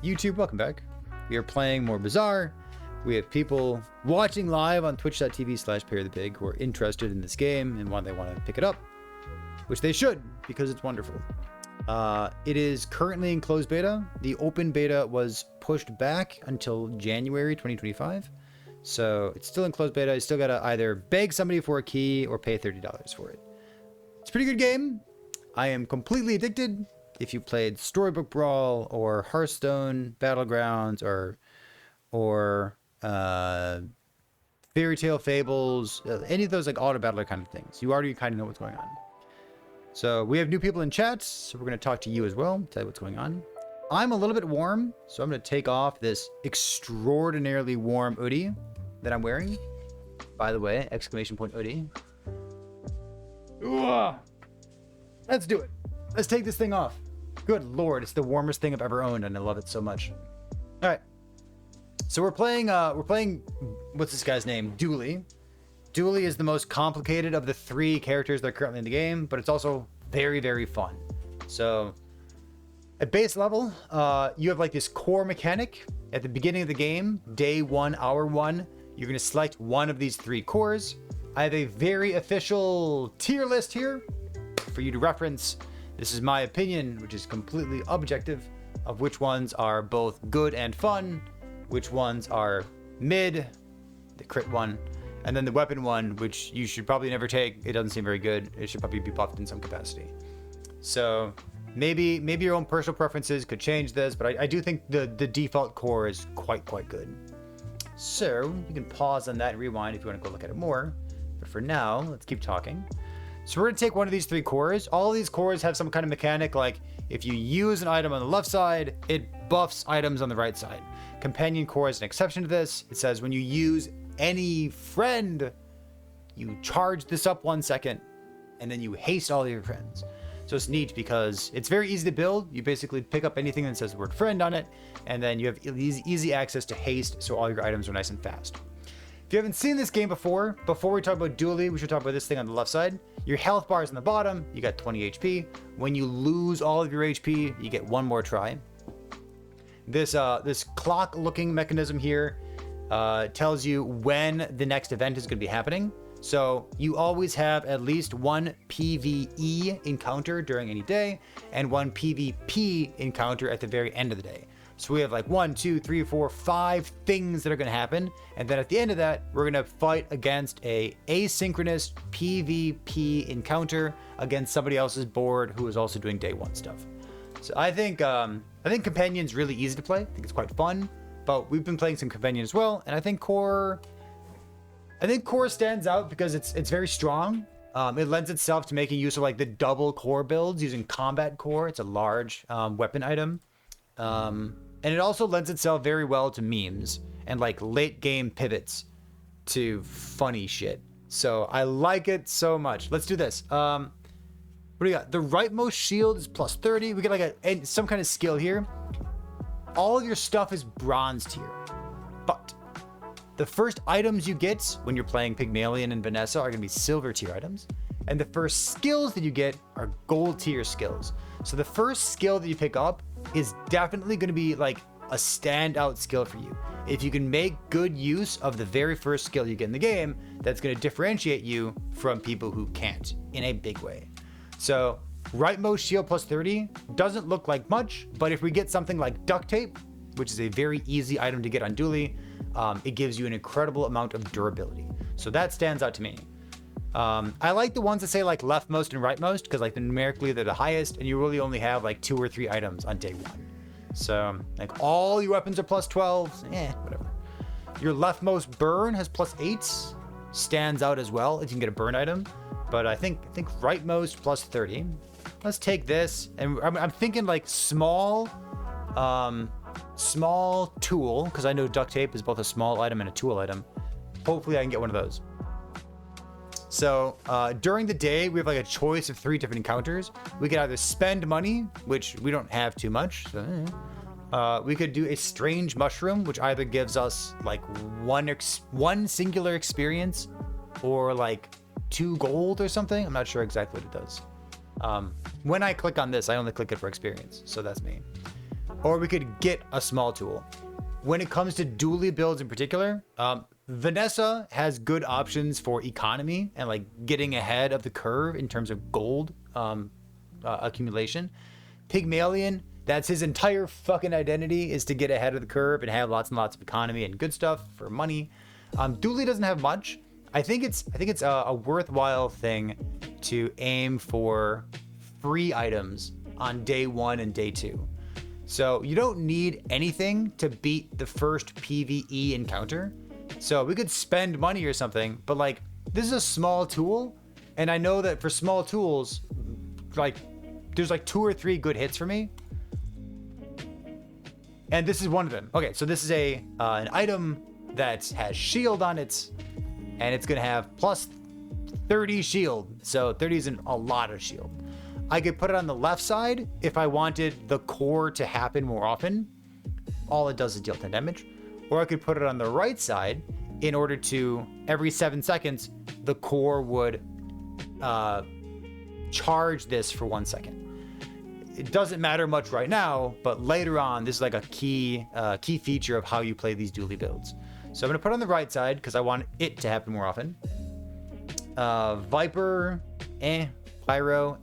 YouTube, welcome back. We are playing more Bazaar. We have people watching live on twitch.tv/PerryThePig who are interested in this game and they want to pick it up, which they should because it's wonderful. It is currently in closed beta. The open beta was pushed back until January 2025. So it's still in closed beta. You still got to either beg somebody for a key or pay $30 for it. It's a pretty good game. I am completely addicted. If you played Storybook Brawl or Hearthstone Battlegrounds or Fairy Tale Fables, any of those like auto battler kind of things, you already kind of know what's going on. So we have new people in chat, so we're going to talk to you as well, tell you what's going on. I'm a little bit warm, so I'm going to take off this extraordinarily warm hoodie that I'm wearing. By the way, exclamation point hoodie. Ooh, let's do it. Let's take this thing off. Good Lord, it's the warmest thing I've ever owned, and I love it so much. All right. So we're playing, what's this guy's name? Dooley. Dooley is the most complicated of the three characters that are currently in the game, but it's also very, very fun. So at base level, you have like this core mechanic. At the beginning of the game, day 1, hour 1, you're going to select one of these three cores. I have a very official tier list here for you to reference. This is my opinion, which is completely objective, of which ones are both good and fun, which ones are mid, the crit one, and then the weapon one, which you should probably never take. It doesn't seem very good. It should probably be buffed in some capacity. So maybe your own personal preferences could change this, but I do think the default core is quite good. So you can pause on that and rewind if you want to go look at it more. But for now, let's keep talking. So we're going to take one of these three cores. All of these cores have some kind of mechanic, like if you use an item on the left side, it buffs items on the right side. Companion core is an exception to this. It says when you use any friend, you charge this up 1 second, and then you haste all of your friends. So it's neat because it's very easy to build. You basically pick up anything that says the word friend on it, and then you have easy access to haste, so all your items are nice and fast. If you haven't seen this game before we talk about Dooley, we should talk about this thing on the left side. Your health bar is on the bottom. You got 20 HP. When you lose all of your HP, you get one more try. This clock-looking mechanism here tells you when the next event is going to be happening. So you always have at least one PvE encounter during any day and one PvP encounter at the very end of the day. So we have like 1, 2, 3, 4, 5 things that are going to happen. And then at the end of that, we're going to fight against a asynchronous PvP encounter against somebody else's board who is also doing day 1 stuff. So I think Companion's really easy to play. I think it's quite fun, but we've been playing some Companion as well. And I think Core stands out because it's very strong. It lends itself to making use of like the double core builds using Combat Core. It's a large weapon item. And it also lends itself very well to memes and like late game pivots to funny shit. So I like it so much. Let's do this. What do we got? The rightmost shield is plus 30. We get like some kind of skill here. All of your stuff is bronze tier, but the first items you get when you're playing Pygmalion and Vanessa are gonna be silver tier items. And the first skills that you get are gold tier skills. So the first skill that you pick up is definitely going to be like a standout skill for you. If you can make good use of the very first skill you get in the game, that's going to differentiate you from people who can't in a big way. So rightmost shield plus 30 doesn't look like much, but if we get something like duct tape, which is a very easy item to get on Dooley, it gives you an incredible amount of durability. So that stands out to me. I like the ones that say like leftmost and rightmost because like numerically they're the highest and you really only have like 2 or 3 items on day 1. So like all your weapons are plus 12, whatever. Your leftmost burn has plus 8, stands out as well if you can get a burn item. But I think rightmost plus 30. Let's take this, and I'm thinking like small tool, because I know duct tape is both a small item and a tool item. Hopefully I can get one of those. So during the day, we have like a choice of 3 different encounters. We could either spend money, which we don't have too much. So, we could do a strange mushroom, which either gives us like one singular experience or like 2 gold or something. I'm not sure exactly what it does. When I click on this, I only click it for experience. So that's me. or we could get a small tool. When it comes to Dooley builds in particular, Vanessa has good options for economy and like getting ahead of the curve in terms of gold accumulation. Pygmalion, that's his entire fucking identity, is to get ahead of the curve and have lots and lots of economy and good stuff for money. Dooley doesn't have much. I think it's a worthwhile thing to aim for free items on day 1 and day 2. So you don't need anything to beat the first PvE encounter. So we could spend money or something, but like this is a small tool, and I know that for small tools, like there's like 2 or 3 good hits for me. And this is one of them. Okay, so this is an item that has shield on it, and it's gonna have plus 30 shield. So 30 isn't a lot of shield. I could put it on the left side if I wanted the core to happen more often. All it does is deal 10 damage. Or I could put it on the right side in order to, every 7 seconds, the core would charge this for 1 second. It doesn't matter much right now, but later on, this is like a key feature of how you play these Dooley builds. So I'm gonna put it on the right side because I want it to happen more often. Viper, Pyro,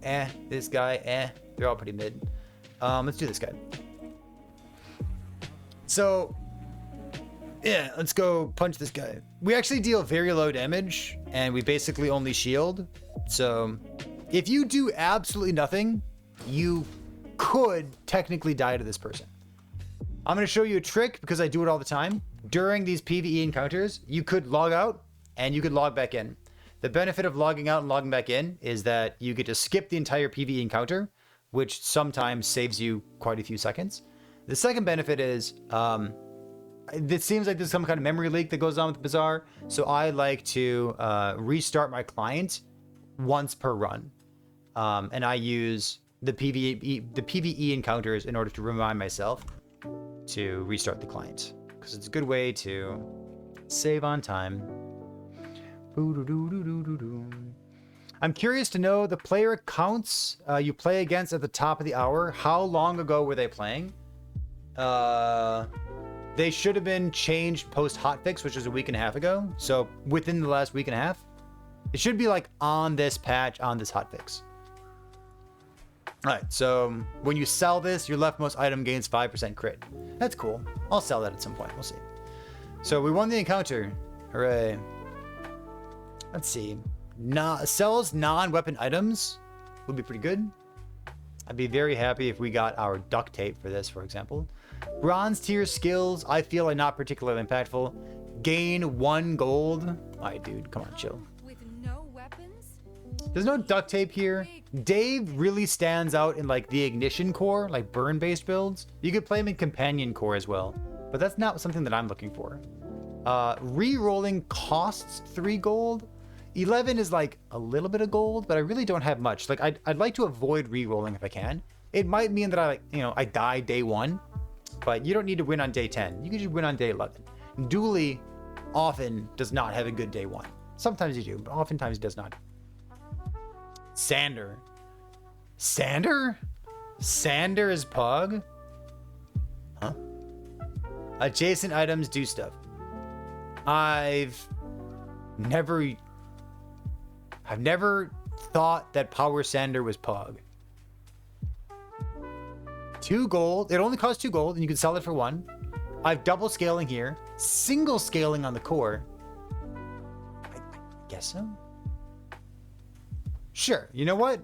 this guy, they're all pretty mid. Let's do this guy. So, yeah, let's go punch this guy. We actually deal very low damage, and we basically only shield. So, if you do absolutely nothing, you could technically die to this person. I'm going to show you a trick because I do it all the time. During these PvE encounters, you could log out and you could log back in. The benefit of logging out and logging back in is that you get to skip the entire PvE encounter, which sometimes saves you quite a few seconds. The second benefit is, it seems like there's some kind of memory leak that goes on with the Bazaar, so I like to restart my client once per run. And I use the PvE encounters in order to remind myself to restart the client, because it's a good way to save on time. I'm curious to know the player counts you play against at the top of the hour. How long ago were they playing? They should have been changed post hotfix, which was a week and a half ago. So within the last week and a half, it should be like on this patch, on this hotfix. All right, so when you sell this, your leftmost item gains 5% crit. That's cool. I'll sell that at some point. We'll see. So we won the encounter. Hooray. Let's see. Sells non-weapon items would be pretty good. I'd be very happy if we got our duct tape for this, for example. Bronze tier skills, I feel are not particularly impactful. Gain 1 gold. All right, dude, come on, chill. With no weapons? There's no duct tape here. Dave really stands out in like the ignition core, like burn-based builds. You could play him in companion core as well, but that's not something that I'm looking for. Re-rolling costs 3 gold. 11 is like a little bit of gold, but I really don't have much. Like I'd like to avoid re-rolling if I can. It might mean that I die day 1, but you don't need to win on day 10. You can just win on day 11. Dooley often does not have a good day 1. Sometimes you do, but oftentimes he does not. Sander is Pug? Huh? Adjacent items do stuff. I've never thought that Power Sander was Pug. 2 gold. It only costs 2 gold, and you can sell it for 1. I've double scaling here. Single scaling on the core. I guess so. Sure. You know what?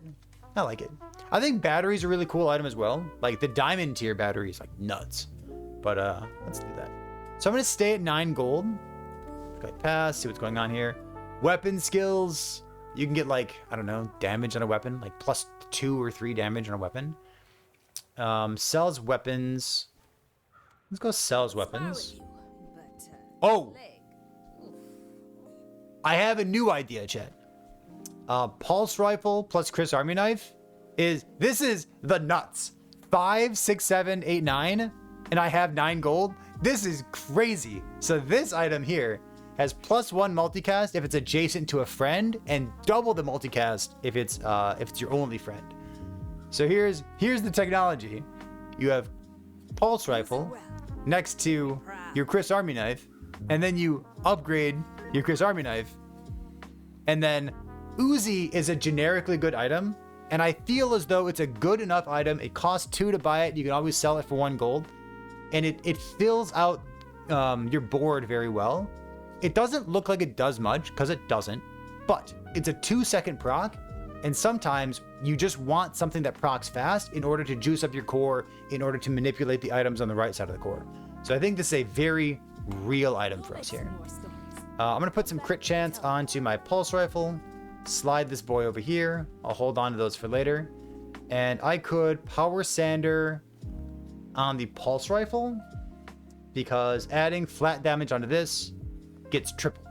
I like it. I think batteries are a really cool item as well. Like the diamond tier battery is like nuts. But let's do that. So I'm gonna stay at 9 gold. Go ahead, pass. See what's going on here. Weapon skills. You can get like, I don't know, damage on a weapon, like plus 2 or 3 damage on a weapon. Sells weapons. Let's go sells weapons. Oh! I have a new idea, chat. Pulse rifle plus Chris Army knife this is the nuts. 5, 6, 7, 8, 9, and I have 9 gold. This is crazy. So this item here has plus 1 multicast if it's adjacent to a friend, and double the multicast if it's your only friend. So here's the technology. You have pulse rifle next to your Chris Army knife, and then you upgrade your Chris Army knife, and then Uzi is a generically good item, and I feel as though it's a good enough item. It costs 2 to buy it. You can always sell it for 1 gold, and it fills out your board very well. It doesn't look like it does much, because it doesn't, but it's a 2-second proc, and sometimes you just want something that procs fast in order to juice up your core, in order to manipulate the items on the right side of the core. So I think this is a very real item for us here. I'm going to put some crit chance onto my pulse rifle, slide this boy over here. I'll hold on to those for later. And I could power sander on the pulse rifle, because adding flat damage onto this gets triple.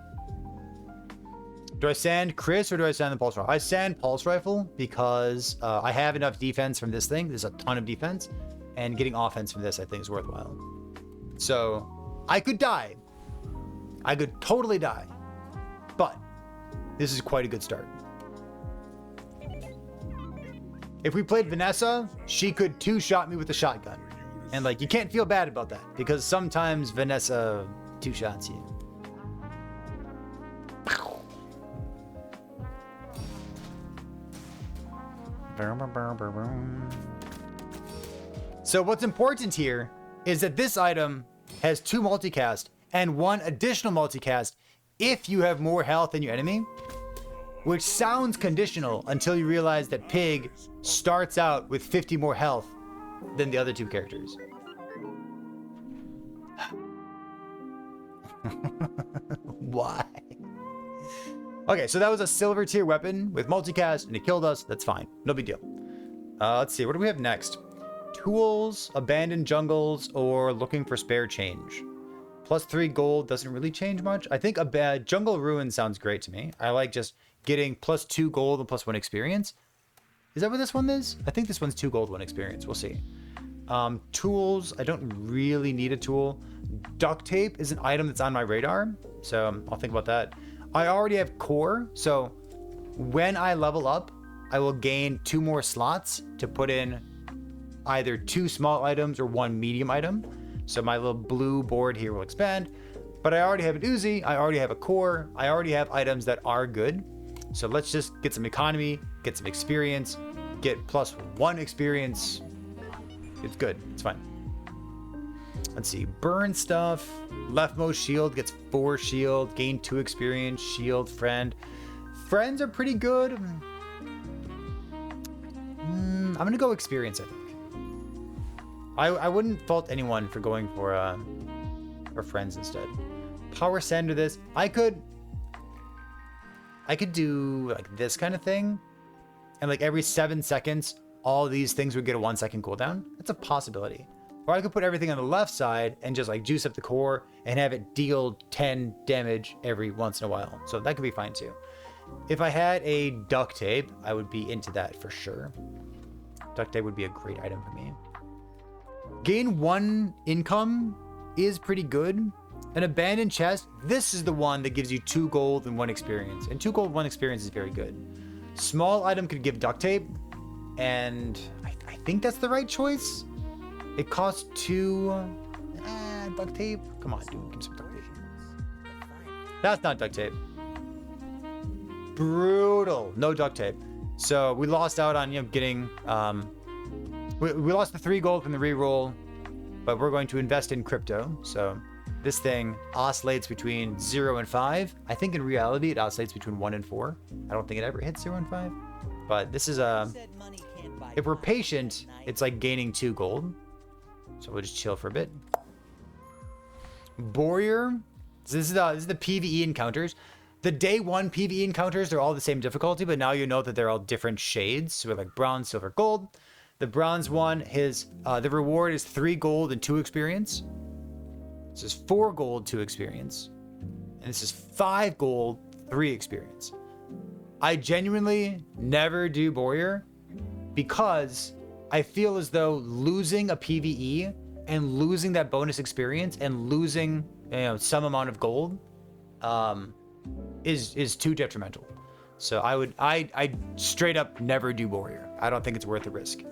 Do I sand Chris or do I sand the pulse rifle? I sand pulse rifle because I have enough defense from this thing. There's a ton of defense, and getting offense from this I think is worthwhile. So I could die. I could totally die, but this is quite a good start. If we played Vanessa, she could 2-shot me with a shotgun. And like, you can't feel bad about that, because sometimes Vanessa 2-shots you. So what's important here is that this item has 2 multicast and 1 additional multicast if you have more health than your enemy, which sounds conditional until you realize that Pig starts out with 50 more health than the other 2 characters. Why? Okay, so that was a silver tier weapon with multicast, and it killed us. That's fine. No big deal. Let's see. What do we have next? Tools, abandoned jungles, or looking for spare change. +3 gold doesn't really change much. I think a bad jungle ruin sounds great to me. I like just getting +2 gold and +1 experience. Is that what this one is? I think this one's 2 gold, 1 experience. We'll see. Tools, I don't really need a tool. Duct tape is an item that's on my radar, so I'll think about that. I already have core, so when I level up, I will gain 2 more slots to put in either 2 small items or 1 medium item. So my little blue board here will expand, but I already have an Uzi, I already have a core, I already have items that are good. So let's just get some economy, get some experience, get +1 experience. It's good, it's fine. Let's see, burn stuff, leftmost shield gets 4 shield, gain 2 experience, shield, friend. Friends are pretty good. I'm gonna go experience, I think. I wouldn't fault anyone for going for friends instead. Power sander this. I could do like this kind of thing, and like every 7 seconds, all these things would get a 1-second cooldown. That's a possibility. Or I could put everything on the left side and just like juice up the core and have it deal 10 damage every once in a while. So that could be fine too. If I had a duct tape, I would be into that for sure. Duct tape would be a great item for me. Gain 1 income is pretty good. An abandoned chest, this is the one that gives you 2 gold and 1 experience. And 2 gold, 1 experience is very good. Small item could give duct tape, and I think that's the right choice. It costs 2 duct tape. Come on, dude, give me some duct tape. That's not duct tape. Brutal. No duct tape. So we lost out on getting we lost the 3 gold from the reroll, but we're going to invest in crypto. So this thing oscillates between 0 and 5. I think in reality it oscillates between 1 and 4. I don't think it ever hits 0 and 5. But this is if we're patient, it's like gaining 2 gold. So we'll just chill for a bit. Warrior. So this is the PvE encounters. The day 1 PvE encounters, they're all the same difficulty, but now you know that they're all different shades. So we're like bronze, silver, gold. The bronze one, the reward is 3 gold and 2 experience. This is 4 gold, 2 experience. And this is 5 gold, 3 experience. I genuinely never do warrior because I feel as though losing a PvE and losing that bonus experience and losing some amount of gold is too detrimental. So I straight up never do warrior. I don't think it's worth the risk.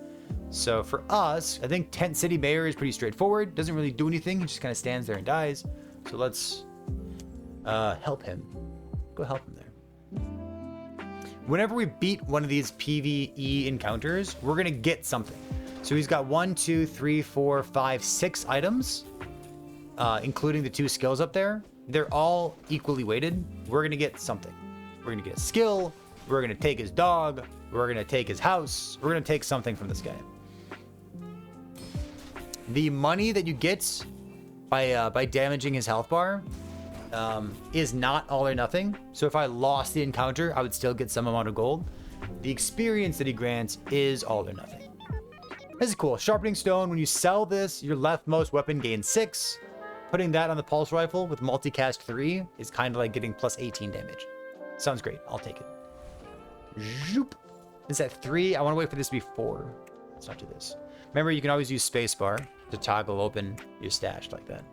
So for us, I think Tent City Mayor is pretty straightforward. Doesn't really do anything. He just kind of stands there and dies. So let's help him. Go help him there. Whenever we beat one of these PvE encounters, we're going to get something. So he's got 1, 2, 3, 4, 5, 6 items, including the 2 skills up there. They're all equally weighted. We're going to get something. We're going to get a skill. We're going to take his dog. We're going to take his house. We're going to take something from this guy. The money that you get by damaging his health bar is not all or nothing. So if I lost the encounter, I would still get some amount of gold. The experience that he grants is all or nothing. This is cool. Sharpening Stone. When you sell this, your leftmost weapon gains 6. Putting that on the pulse rifle with multicast 3 is kind of like getting plus 18 damage. Sounds great. I'll take it. Zoop. Is that 3? I want to wait for this to be 4. Let's not do this. Remember, you can always use spacebar to toggle open your stash like that.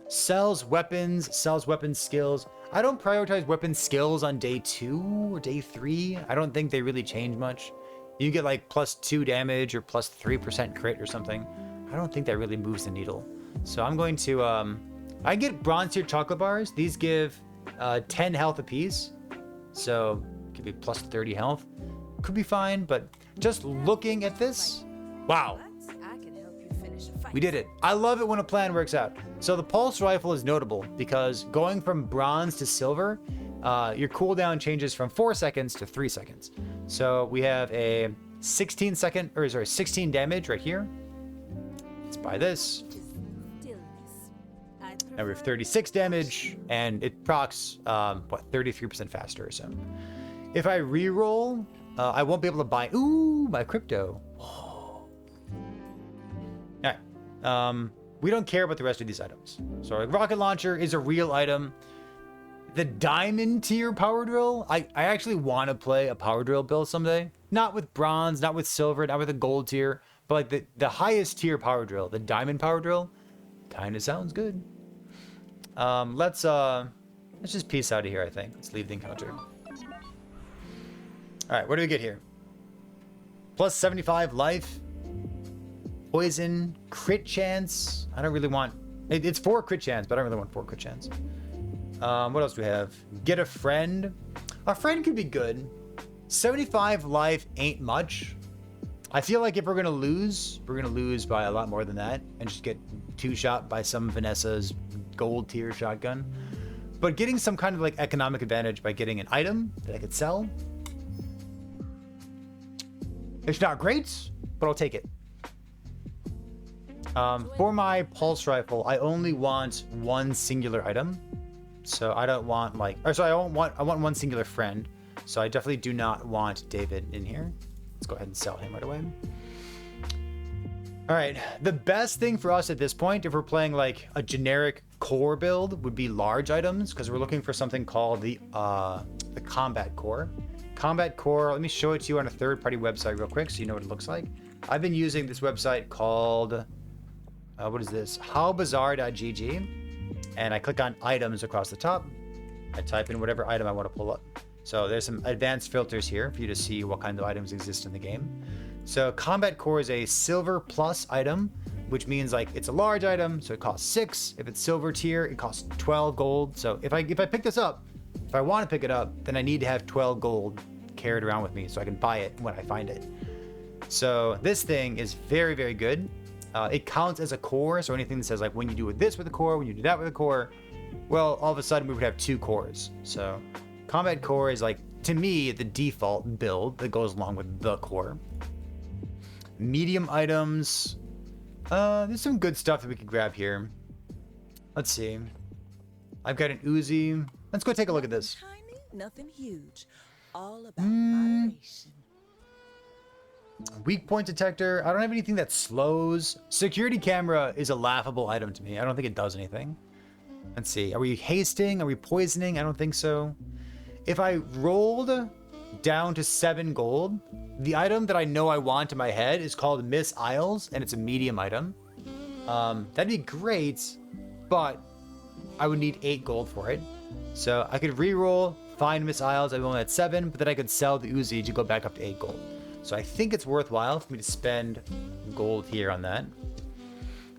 Sells weapon skills. I don't prioritize weapon skills on day 2 or day 3. I don't think they really change much. You get like plus 2 damage or plus 3% crit or something. I don't think that really moves the needle. So I'm going to, I get bronze tier chocolate bars. These give 10 health apiece. So give me plus 30 health. Could be fine, but just looking at this, wow. We did it. I love it when a plan works out. So the pulse rifle is notable because going from bronze to silver, your cooldown changes from 4 seconds to 3 seconds. So we have a 16 damage right here. Let's buy this. Now we have 36 damage, and it procs, 33% faster or so. If I reroll, I won't be able to buy, my crypto. All right. We don't care about the rest of these items. So like rocket launcher is a real item. The diamond tier power drill, I actually want to play a power drill build someday. Not with bronze, not with silver, not with a gold tier, but like the highest tier power drill, the diamond power drill, kind of sounds good. Let's just peace out of here, I think. Let's leave the encounter. All right, what do we get here? Plus 75 life. Poison, crit chance. I don't really want... It's 4 crit chance, but I don't really want 4 crit chance. What else do we have? Get a friend. A friend could be good. 75 life ain't much. I feel like if we're going to lose by a lot more than that and just get 2-shot by some Vanessa's gold tier shotgun. But getting some kind of like economic advantage by getting an item that I could sell. It's not great, but I'll take it. For my pulse rifle, I only want one singular item. So I don't want like, I want one singular friend. So I definitely do not want David in here. Let's go ahead and sell him right away. All right, the best thing for us at this point, if we're playing like a generic core build, would be large items because we're looking for something called the combat core. Combat core, let me show it to you on a third-party website real quick so you know what it looks like. I've been using this website called, what is this? howbazaar.gg, and I click on items across the top. I type in whatever item I want to pull up. So there's some advanced filters here for you to see what kind of items exist in the game. So combat core is a silver plus item, which means like it's a large item, so it costs 6. If it's silver tier, it costs 12 gold. So if I pick this up, if I want to pick it up, then I need to have 12 gold carried around with me so I can buy it when I find it. So this thing is very, very good. It counts as a core, so anything that says like when you do this with a core, when you do that with a core, well, all of a sudden we would have 2 cores. So combat core is like, to me, the default build that goes along with the core. Medium items. There's some good stuff that we could grab here. Let's see. I've got an Uzi. Let's go take a look at this. Tiny, nothing huge. All about moderation. Weak point detector. I don't have anything that slows. Security camera is a laughable item to me. I don't think it does anything. Let's see. Are we hasting? Are we poisoning? I don't think so. If I rolled down to 7 gold, the item that I know I want in my head is called Miss Isles, and it's a medium item. That'd be great, but I would need 8 gold for it. So I could re-roll, find Miss Isles, I'd be only at 7, but then I could sell the Uzi to go back up to 8 gold. So I think it's worthwhile for me to spend gold here on that.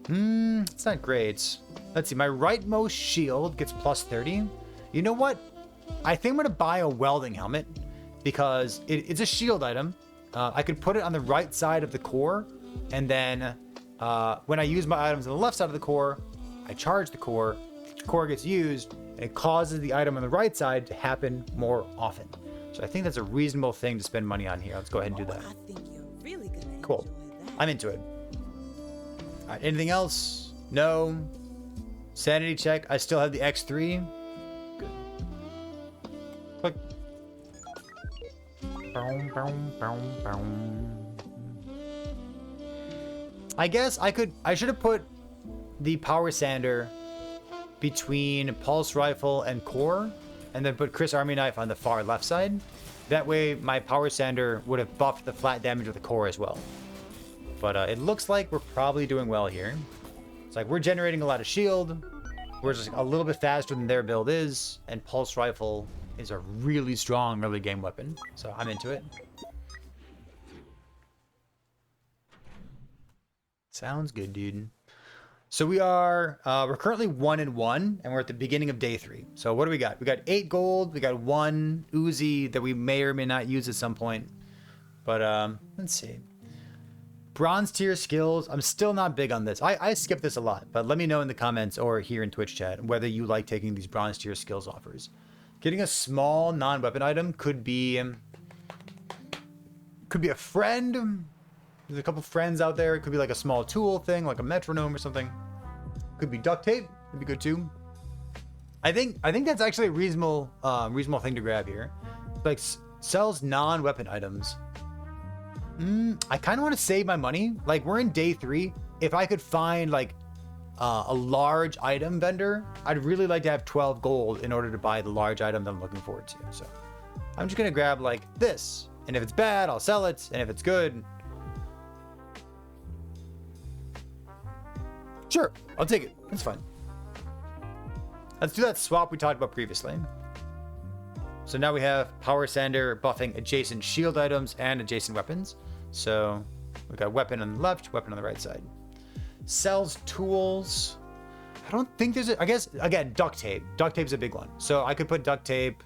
It's not great. Let's see, my rightmost shield gets plus 30. You know what? I think I'm going to buy a welding helmet because it's a shield item. I could put it on the right side of the core, and then when I use my items on the left side of the core, I charge the core gets used, and it causes the item on the right side to happen more often. So I think that's a reasonable thing to spend money on here. Let's go ahead and do that. I think you're really gonna Cool. enjoy that. I'm into it. All right, anything else? No. Sanity check. I still have the X3. Good. Click. Boom, boom, boom, boom. I guess I should have put the power sander between pulse rifle and core, and then put Chris Army Knife on the far left side. That way my power sander would have buffed the flat damage with the core as well. But it looks like we're probably doing well here. It's like we're generating a lot of shield. We're just a little bit faster than their build is, and pulse rifle is a really strong early game weapon. So I'm into it. Sounds good, dude. So we're currently 1-1, and we're at the beginning of day 3. So what do we got? We got 8 gold. We got 1 Uzi that we may or may not use at some point. But let's see. Bronze tier skills. I'm still not big on this. I skip this a lot, but let me know in the comments or here in Twitch chat whether you like taking these bronze tier skills offers. Getting a small non-weapon item could be a friend. There's a couple friends out there. It could be like a small tool thing, like a metronome or something. Could be duct tape. Would be good too. I think that's actually a reasonable thing to grab here. Like sells non-weapon items. I kind of want to save my money. Like we're in day 3. If I could find like a large item vendor, I'd really like to have 12 gold in order to buy the large item that I'm looking forward to. So I'm just gonna grab like this, and if it's bad, I'll sell it, and if it's good, sure, I'll take it. That's fine. Let's do that swap we talked about previously. So now we have power sander buffing adjacent shield items and adjacent weapons. So we got weapon on the left, weapon on the right side. Sells tools. I don't think there's I guess, again, duct tape. Duct tape's a big one. So I could put duct tape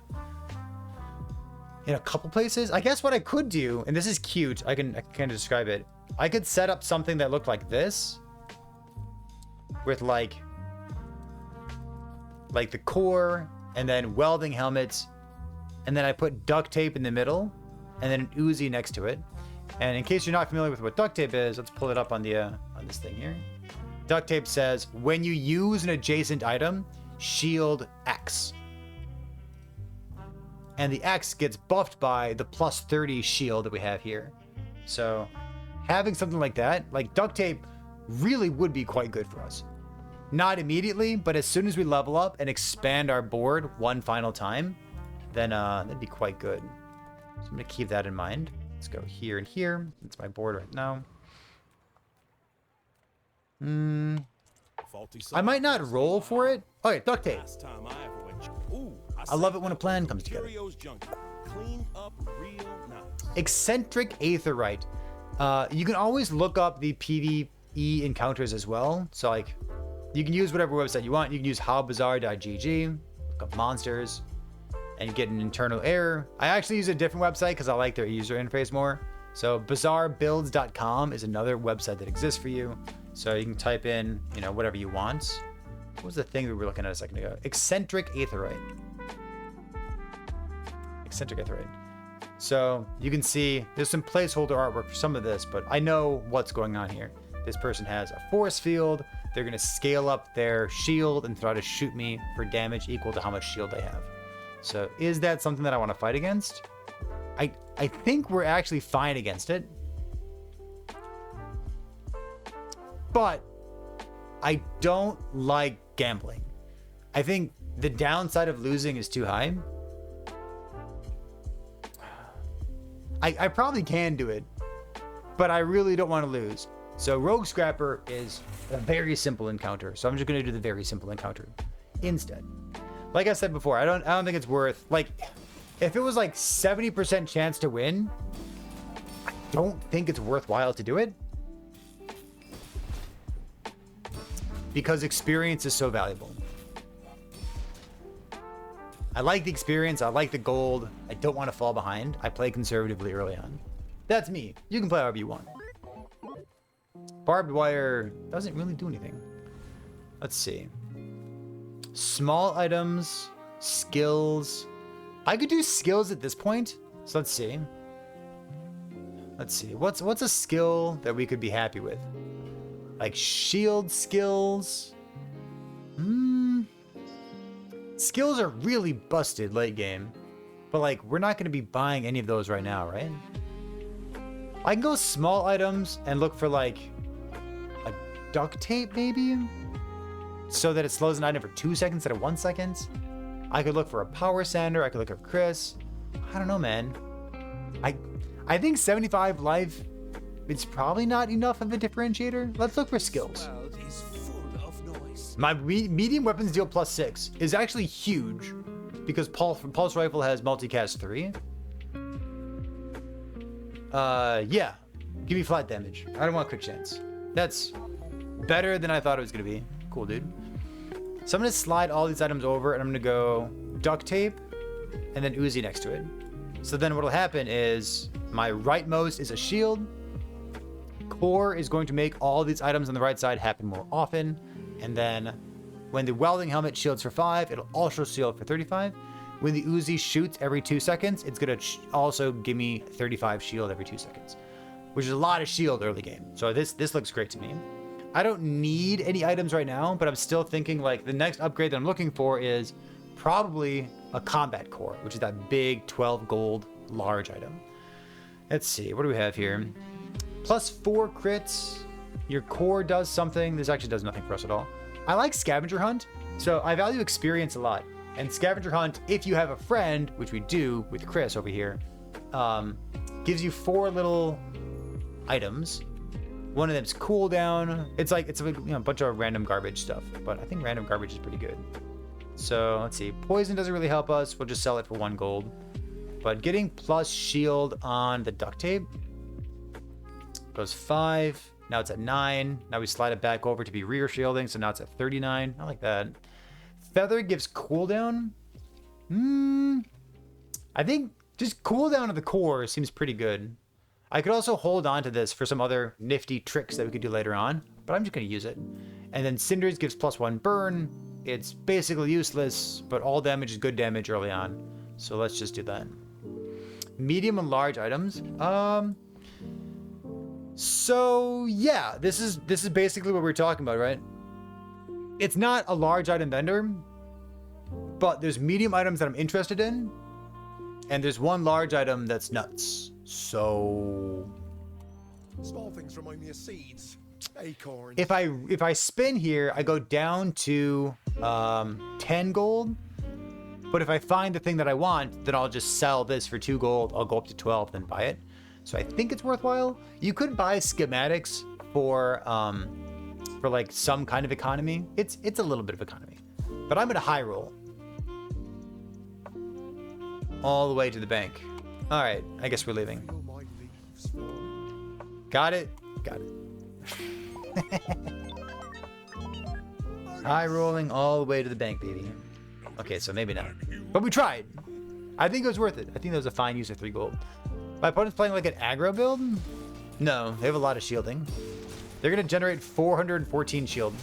in a couple places. I guess what I could do, and this is cute, I can kind of describe it. I could set up something that looked like this with like the core and then welding helmets, and then I put duct tape in the middle and then an Uzi next to it. And in case you're not familiar with what duct tape is, let's pull it up on the on this thing here. Duct tape says when you use an adjacent item, shield X, and the X gets buffed by the plus 30 shield that we have here. So having something like that, like duct tape, really would be quite good for us. Not immediately, but as soon as we level up and expand our board one final time, then that'd be quite good. So I'm gonna keep that in mind. Let's go here and here. It's my board right now. I might not roll for it. Okay, duct tape. I love it when a plan comes together. Eccentric Aetherite. You can always look up the PvE encounters as well. So like, you can use whatever website you want. You can use howbazaar.gg, look up monsters, and get an internal error. I actually use a different website because I like their user interface more. So bazaarbuilds.com is another website that exists for you. So you can type in, you know, whatever you want. What was the thing we were looking at a second ago? Eccentric Aetherite. Eccentric Aetherite. So you can see there's some placeholder artwork for some of this, but I know what's going on here. This person has a force field. They're going to scale up their shield and try to shoot me for damage equal to how much shield they have. So is that something that I want to fight against? I think we're actually fine against it. But I don't like gambling. I think the downside of losing is too high. I probably can do it, but I really don't want to lose. So Rogue Scrapper is a very simple encounter. So I'm just going to do the very simple encounter instead. Like I said before, I don't think it's worth, like, if it was like 70% chance to win, don't think it's worthwhile to do it. Because experience is so valuable. I like the experience. I like the gold. I don't want to fall behind. I play conservatively early on. That's me. You can play however you want. Barbed wire doesn't really do anything. Let's see. Small items, skills. I could do skills at this point. So let's see. Let's see. What's a skill that we could be happy with? Like shield skills. Skills are really busted late game. But like, we're not going to be buying any of those right now, right? I can go small items and look for like a duct tape maybe? So that it slows an item for 2 seconds instead of 1 second. I could look for a power sander. I could look at Chris. I don't know, man. I think 75 life, it's probably not enough of a differentiator. Let's look for skills. My medium weapons deal +6 is actually huge because pulse rifle has multicast 3. Yeah. Give me flat damage. I don't want quick chance. That's better than I thought it was going to be. Cool, dude. So I'm going to slide all these items over and I'm going to go duct tape and then Uzi next to it. So then what'll happen is my rightmost is a shield. Core is going to make all these items on the right side happen more often. And then when the welding helmet shields for 5, it'll also shield for 35. When the Uzi shoots every 2 seconds, it's going to also give me 35 shield every 2 seconds, which is a lot of shield early game. So this looks great to me. I don't need any items right now, but I'm still thinking like the next upgrade that I'm looking for is probably a combat core, which is that big 12 gold large item. Let's see, what do we have here? +4 crits. Your core does something. This actually does nothing for us at all. I like scavenger hunt, so I value experience a lot. And scavenger hunt, if you have a friend, which we do with Chris over here, gives you 4 little items. One of them's cooldown. It's a bunch of random garbage stuff, but I think random garbage is pretty good. So let's see. Poison doesn't really help us. We'll just sell it for 1 gold. But getting plus shield on the duct tape goes 5. Now it's at 9. Now we slide it back over to be rear shielding. So now it's at 39. I like that. Feather gives cooldown. I think just cooldown of the core seems pretty good. I could also hold on to this for some other nifty tricks that we could do later on, but I'm just going to use it. And then Cinders gives +1 burn. It's basically useless, but all damage is good damage early on. So let's just do that. Medium and large items. So yeah, this is basically what we're talking about, right? It's not a large item vendor, but there's medium items that I'm interested in, and there's one large item that's nuts. So Small things remind me of seeds, acorns. if I spin here, I go down to 10 gold. But if I find the thing that I want, then I'll just sell this for 2 gold. I'll go up to 12, then buy it. So I think it's worthwhile. You could buy schematics for like some kind of economy. It's a little bit of economy, but I'm gonna high roll all the way to the bank. All right, I guess we're leaving. Got it. High rolling all the way to the bank, baby. Okay, so maybe not, but we tried. I think it was worth it. I think that was a fine use of 3 gold. My opponent's playing like an aggro build? No, they have a lot of shielding. They're gonna generate 414 shield.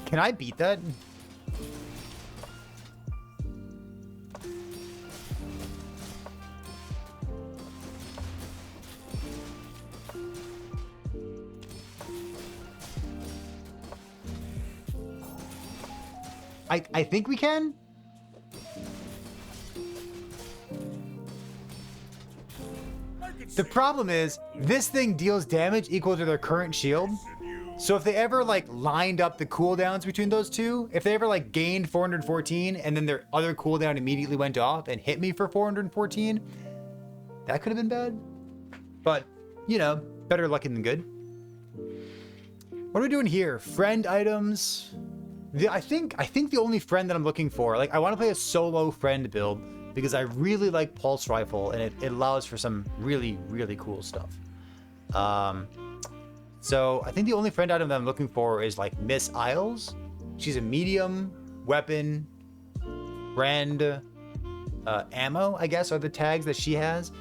Can I beat that? I think we can. The problem is this thing deals damage equal to their current shield. So if they ever like lined up the cooldowns between those two, if they ever like gained 414 and then their other cooldown immediately went off and hit me for 414, that could have been bad. But, you know, better lucky than good. What are we doing here? Friend items. I think the only friend that I'm looking for, like I want to play a solo friend build because I really like pulse rifle and it allows for some really, really cool stuff. So I think the only friend item that I'm looking for is like Miss Isles. She's a medium weapon, friend, ammo, I guess, are the tags that she has.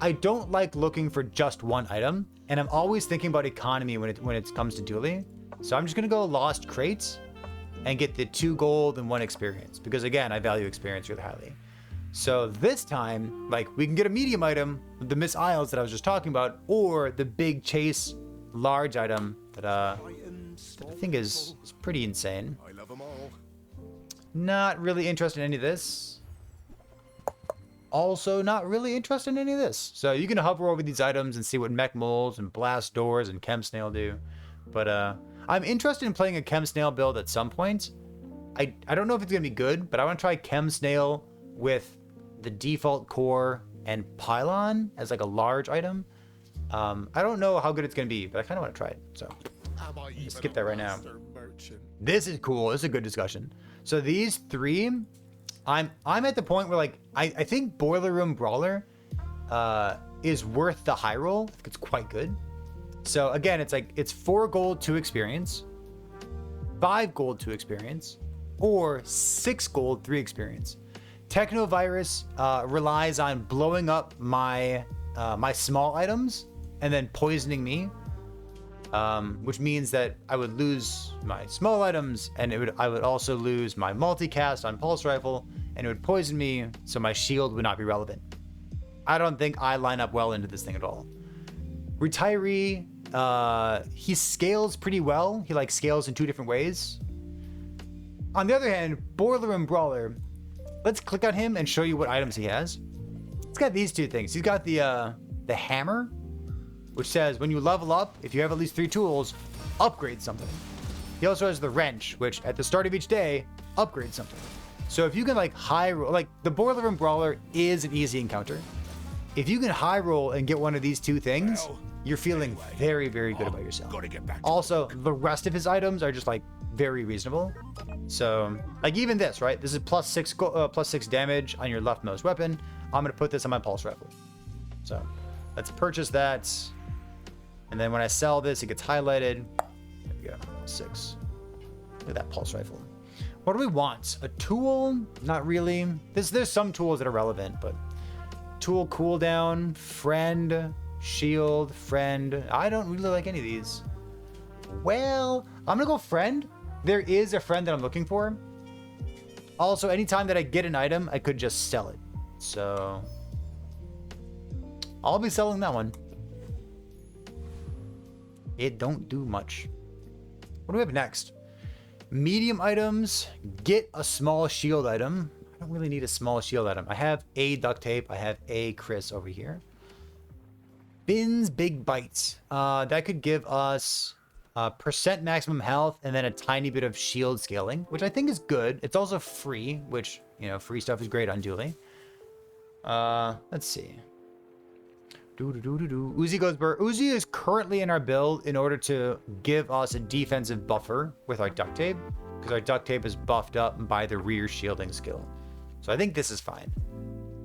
I don't like looking for just one item, and I'm always thinking about economy when it comes to Dooley. So I'm just gonna go Lost Crates and get the 2 gold and 1 experience, because again, I value experience really highly. So this time, like, we can get a medium item, the Miss Isles that I was just talking about, or the big chase large item that I think is pretty insane. I love them all. Not really interested in any of this. Also not really interested in any of this. So you can hover over these items and see what mech moles and blast doors and chem snail do. But I'm interested in playing a chem snail build at some point. I don't know if it's gonna be good, but I want to try chem snail with the default core and pylon as like a large item. I don't know how good it's gonna be, but I kind of want to try it. So Am I even skip a that right now. master merchant? This is cool. This is a good discussion. So these 3, I'm at the point where like I think Boiler Room Brawler is worth the high roll. I think it's quite good. So again, it's 4 gold 2 experience, 5 gold 2 experience, or 6 gold 3 experience. Technovirus relies on blowing up my my small items and then poisoning me, which means that I would lose my small items, and I would also lose my multicast on pulse rifle, and it would poison me, so my shield would not be relevant. I don't think I line up well into this thing at all. Retiree, he scales pretty well. He like scales in 2 different ways. On the other hand, Boiler Room Brawler, let's click on him and show you what items he has. He's got these 2 things. He's got the hammer, which says when you level up, if you have at least 3 tools, upgrade something. He also has the wrench, which at the start of each day, upgrades something. So if you can like high roll, like the Boiler Room Brawler is an easy encounter. If you can high roll and get one of these 2 things, you're feeling very, very good about yourself. Gotta get back to Also, the rest of his items are just like very reasonable. So like even this, right? This is plus 6 damage on your leftmost weapon. I'm gonna put this on my pulse rifle. So let's purchase that. And then when I sell this, it gets highlighted. There we go, 6. Look at that pulse rifle. What do we want? A tool? Not really. There's some tools that are relevant, but tool cooldown, friend, shield, friend. I don't really like any of these. Well, I'm gonna go friend. There is a friend that I'm looking for. Also, anytime that I get an item, I could just sell it. So I'll be selling that one. It don't do much. What do we have next? Medium items. Get a small shield item. I don't really need a small shield item. I have a duct tape. I have a Chris over here. Finn's Big Bites. That could give us percent maximum health and then a tiny bit of shield scaling, which I think is good. It's also free, which, you know, free stuff is great on Dooley. Let's see. Uzi goes burr. Uzi is currently in our build in order to give us a defensive buffer with our duct tape, because our duct tape is buffed up by the rear shielding skill. So I think this is fine.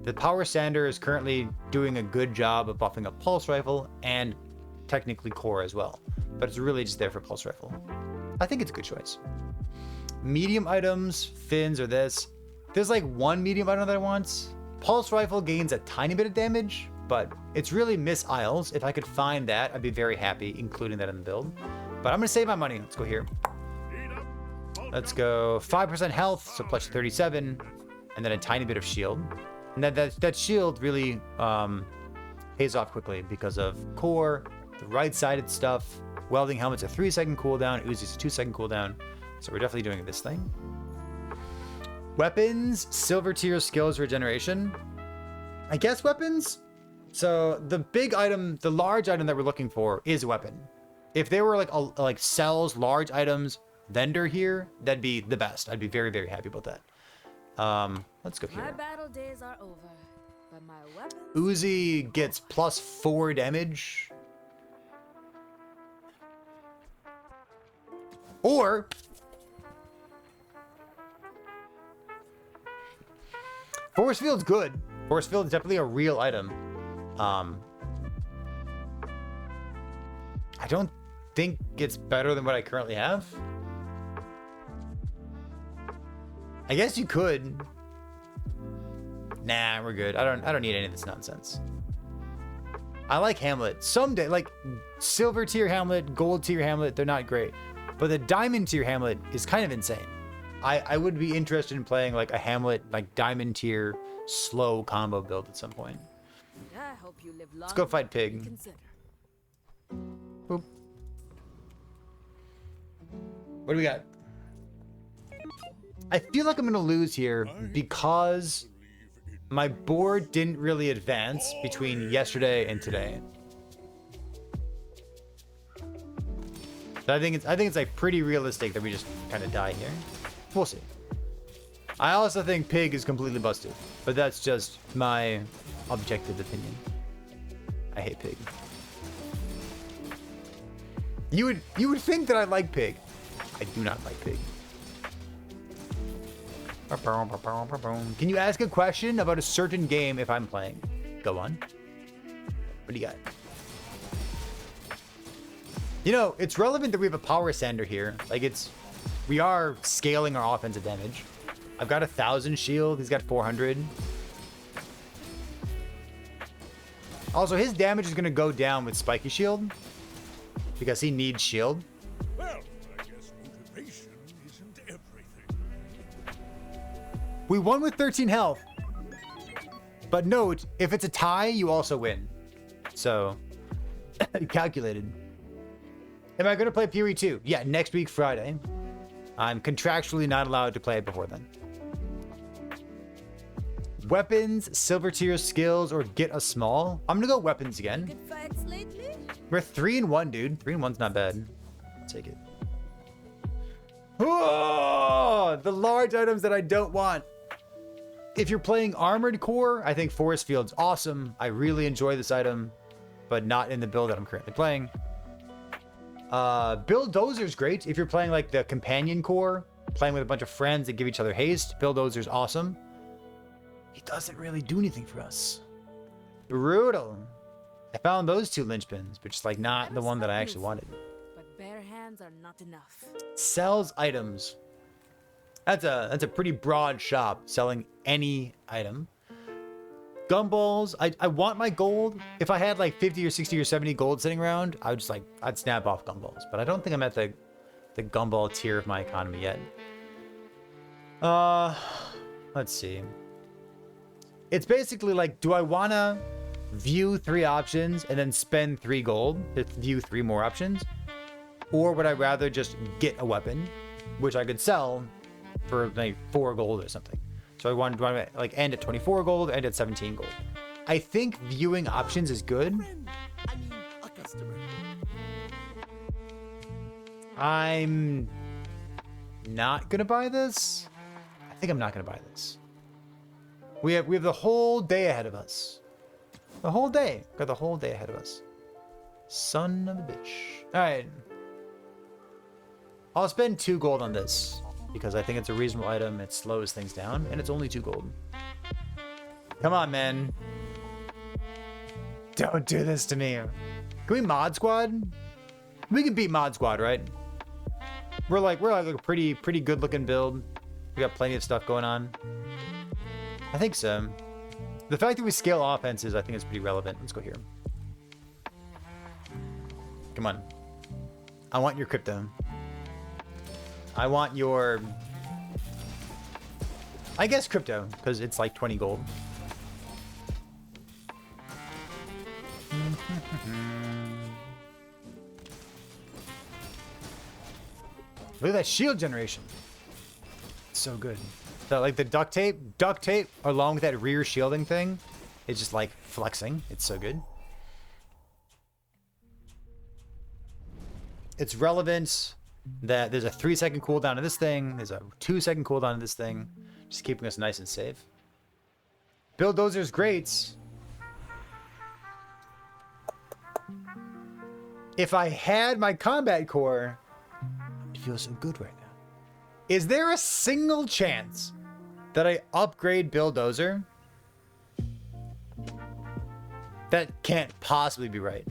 The power sander is currently doing a good job of buffing up pulse rifle and technically core as well, but it's really just there for pulse rifle. I think it's a good choice. Medium items, fins or this. There's like 1 medium item that I want. Pulse rifle gains a tiny bit of damage, but it's really Miss Isles. If I could find that, I'd be very happy including that in the build. But I'm gonna save my money. Let's go here. Let's go 5% health, so plus 37, and then a tiny bit of shield. And that shield really pays off quickly because of core, the right-sided stuff, welding helmet's a 3-second cooldown, Uzi's a 2-second cooldown. So we're definitely doing this thing. Weapons, silver tier skills regeneration. I guess weapons. So the big item, the large item that we're looking for is a weapon. If they were like sells large items vendor here, that'd be the best. I'd be very, very happy about that. Let's go My here. battle days are over, but my weapons. Uzi gets plus 4 damage. Or Force Field's good. Force Field's definitely a real item. I don't think it's better than what I currently have. I guess you could. Nah, we're good. I don't need any of this nonsense. I like Hamlet. Someday, like silver tier Hamlet, gold tier Hamlet, they're not great. But the diamond tier Hamlet is kind of insane. I would be interested in playing like a Hamlet, like diamond tier, slow combo build at some point. I hope you live long. Let's go fight Pig. Consider. Boop. What do we got? I feel like I'm gonna lose here because my board didn't really advance between yesterday and today. So I think it's like pretty realistic that we just kind of die here. We'll see. I also think Pig is completely busted, but that's just my objective opinion. I hate Pig. You would think that I like Pig. I do not like Pig. Can you ask a question about a certain game if I'm playing? Go on. What do you got? You know, it's relevant that we have a power sander here. Like we are scaling our offensive damage. I've got 1,000 shield. He's got 400. Also, his damage is going to go down with spiky shield because he needs shield. Well, I guess motivation isn't everything. We won with 13 health. But note, if it's a tie, you also win. So, calculated. Am I going to play Fury 2? Yeah, next week, Friday. I'm contractually not allowed to play it before then. Weapons, silver tier skills, or get a small. I'm going to go weapons again. Good fights lately? We're 3-1, dude. 3-1's not bad. Take it. Oh, the large items that I don't want. If you're playing Armored Core, I think Force Field's awesome. I really enjoy this item, but not in the build that I'm currently playing. Bulldozer's great. If you're playing like the Companion Core, playing with a bunch of friends that give each other haste, Bulldozer's awesome. He doesn't really do anything for us. Brutal. I found those two linchpins, but just like not the one that I actually wanted. But bare hands are not enough. Sells items. That's a pretty broad shop, selling any item. Gumballs. I want my gold. If I had like 50 or 60 or 70 gold sitting around, I would just like, I'd snap off gumballs. But I don't think I'm at the gumball tier of my economy yet. Let's see. It's basically like, do I want to view 3 options and then spend 3 gold to view 3 more options? Or would I rather just get a weapon, which I could sell for like 4 gold or something? So do I want to like end at 24 gold, end at 17 gold? I think viewing options is good. I mean, a customer. I'm not gonna buy this. I think I'm not gonna buy this. We have the whole day ahead of us. The whole day. Got the whole day ahead of us. Son of a bitch. All right. I'll spend 2 gold on this because I think it's a reasonable item. It slows things down, and it's only 2 gold. Come on, man. Don't do this to me. Can we mod squad? We can beat mod squad, right? We're like a pretty good looking build. We got plenty of stuff going on. I think so. The fact that we scale offenses, I think is pretty relevant. Let's go here. Come on. I want your crypto. I want your... I guess crypto, because it's like 20 gold. Look at that shield generation. It's so good. So like the duct tape along with that rear shielding thing is just like flexing. It's so good. It's relevant that there's a 3-second cooldown to this thing. There's a 2-second cooldown to this thing. Just keeping us nice and safe. Bulldozer's great. If I had my combat core, I'd feel so good right now. Is there a single chance that I upgrade Bulldozer. That can't possibly be right.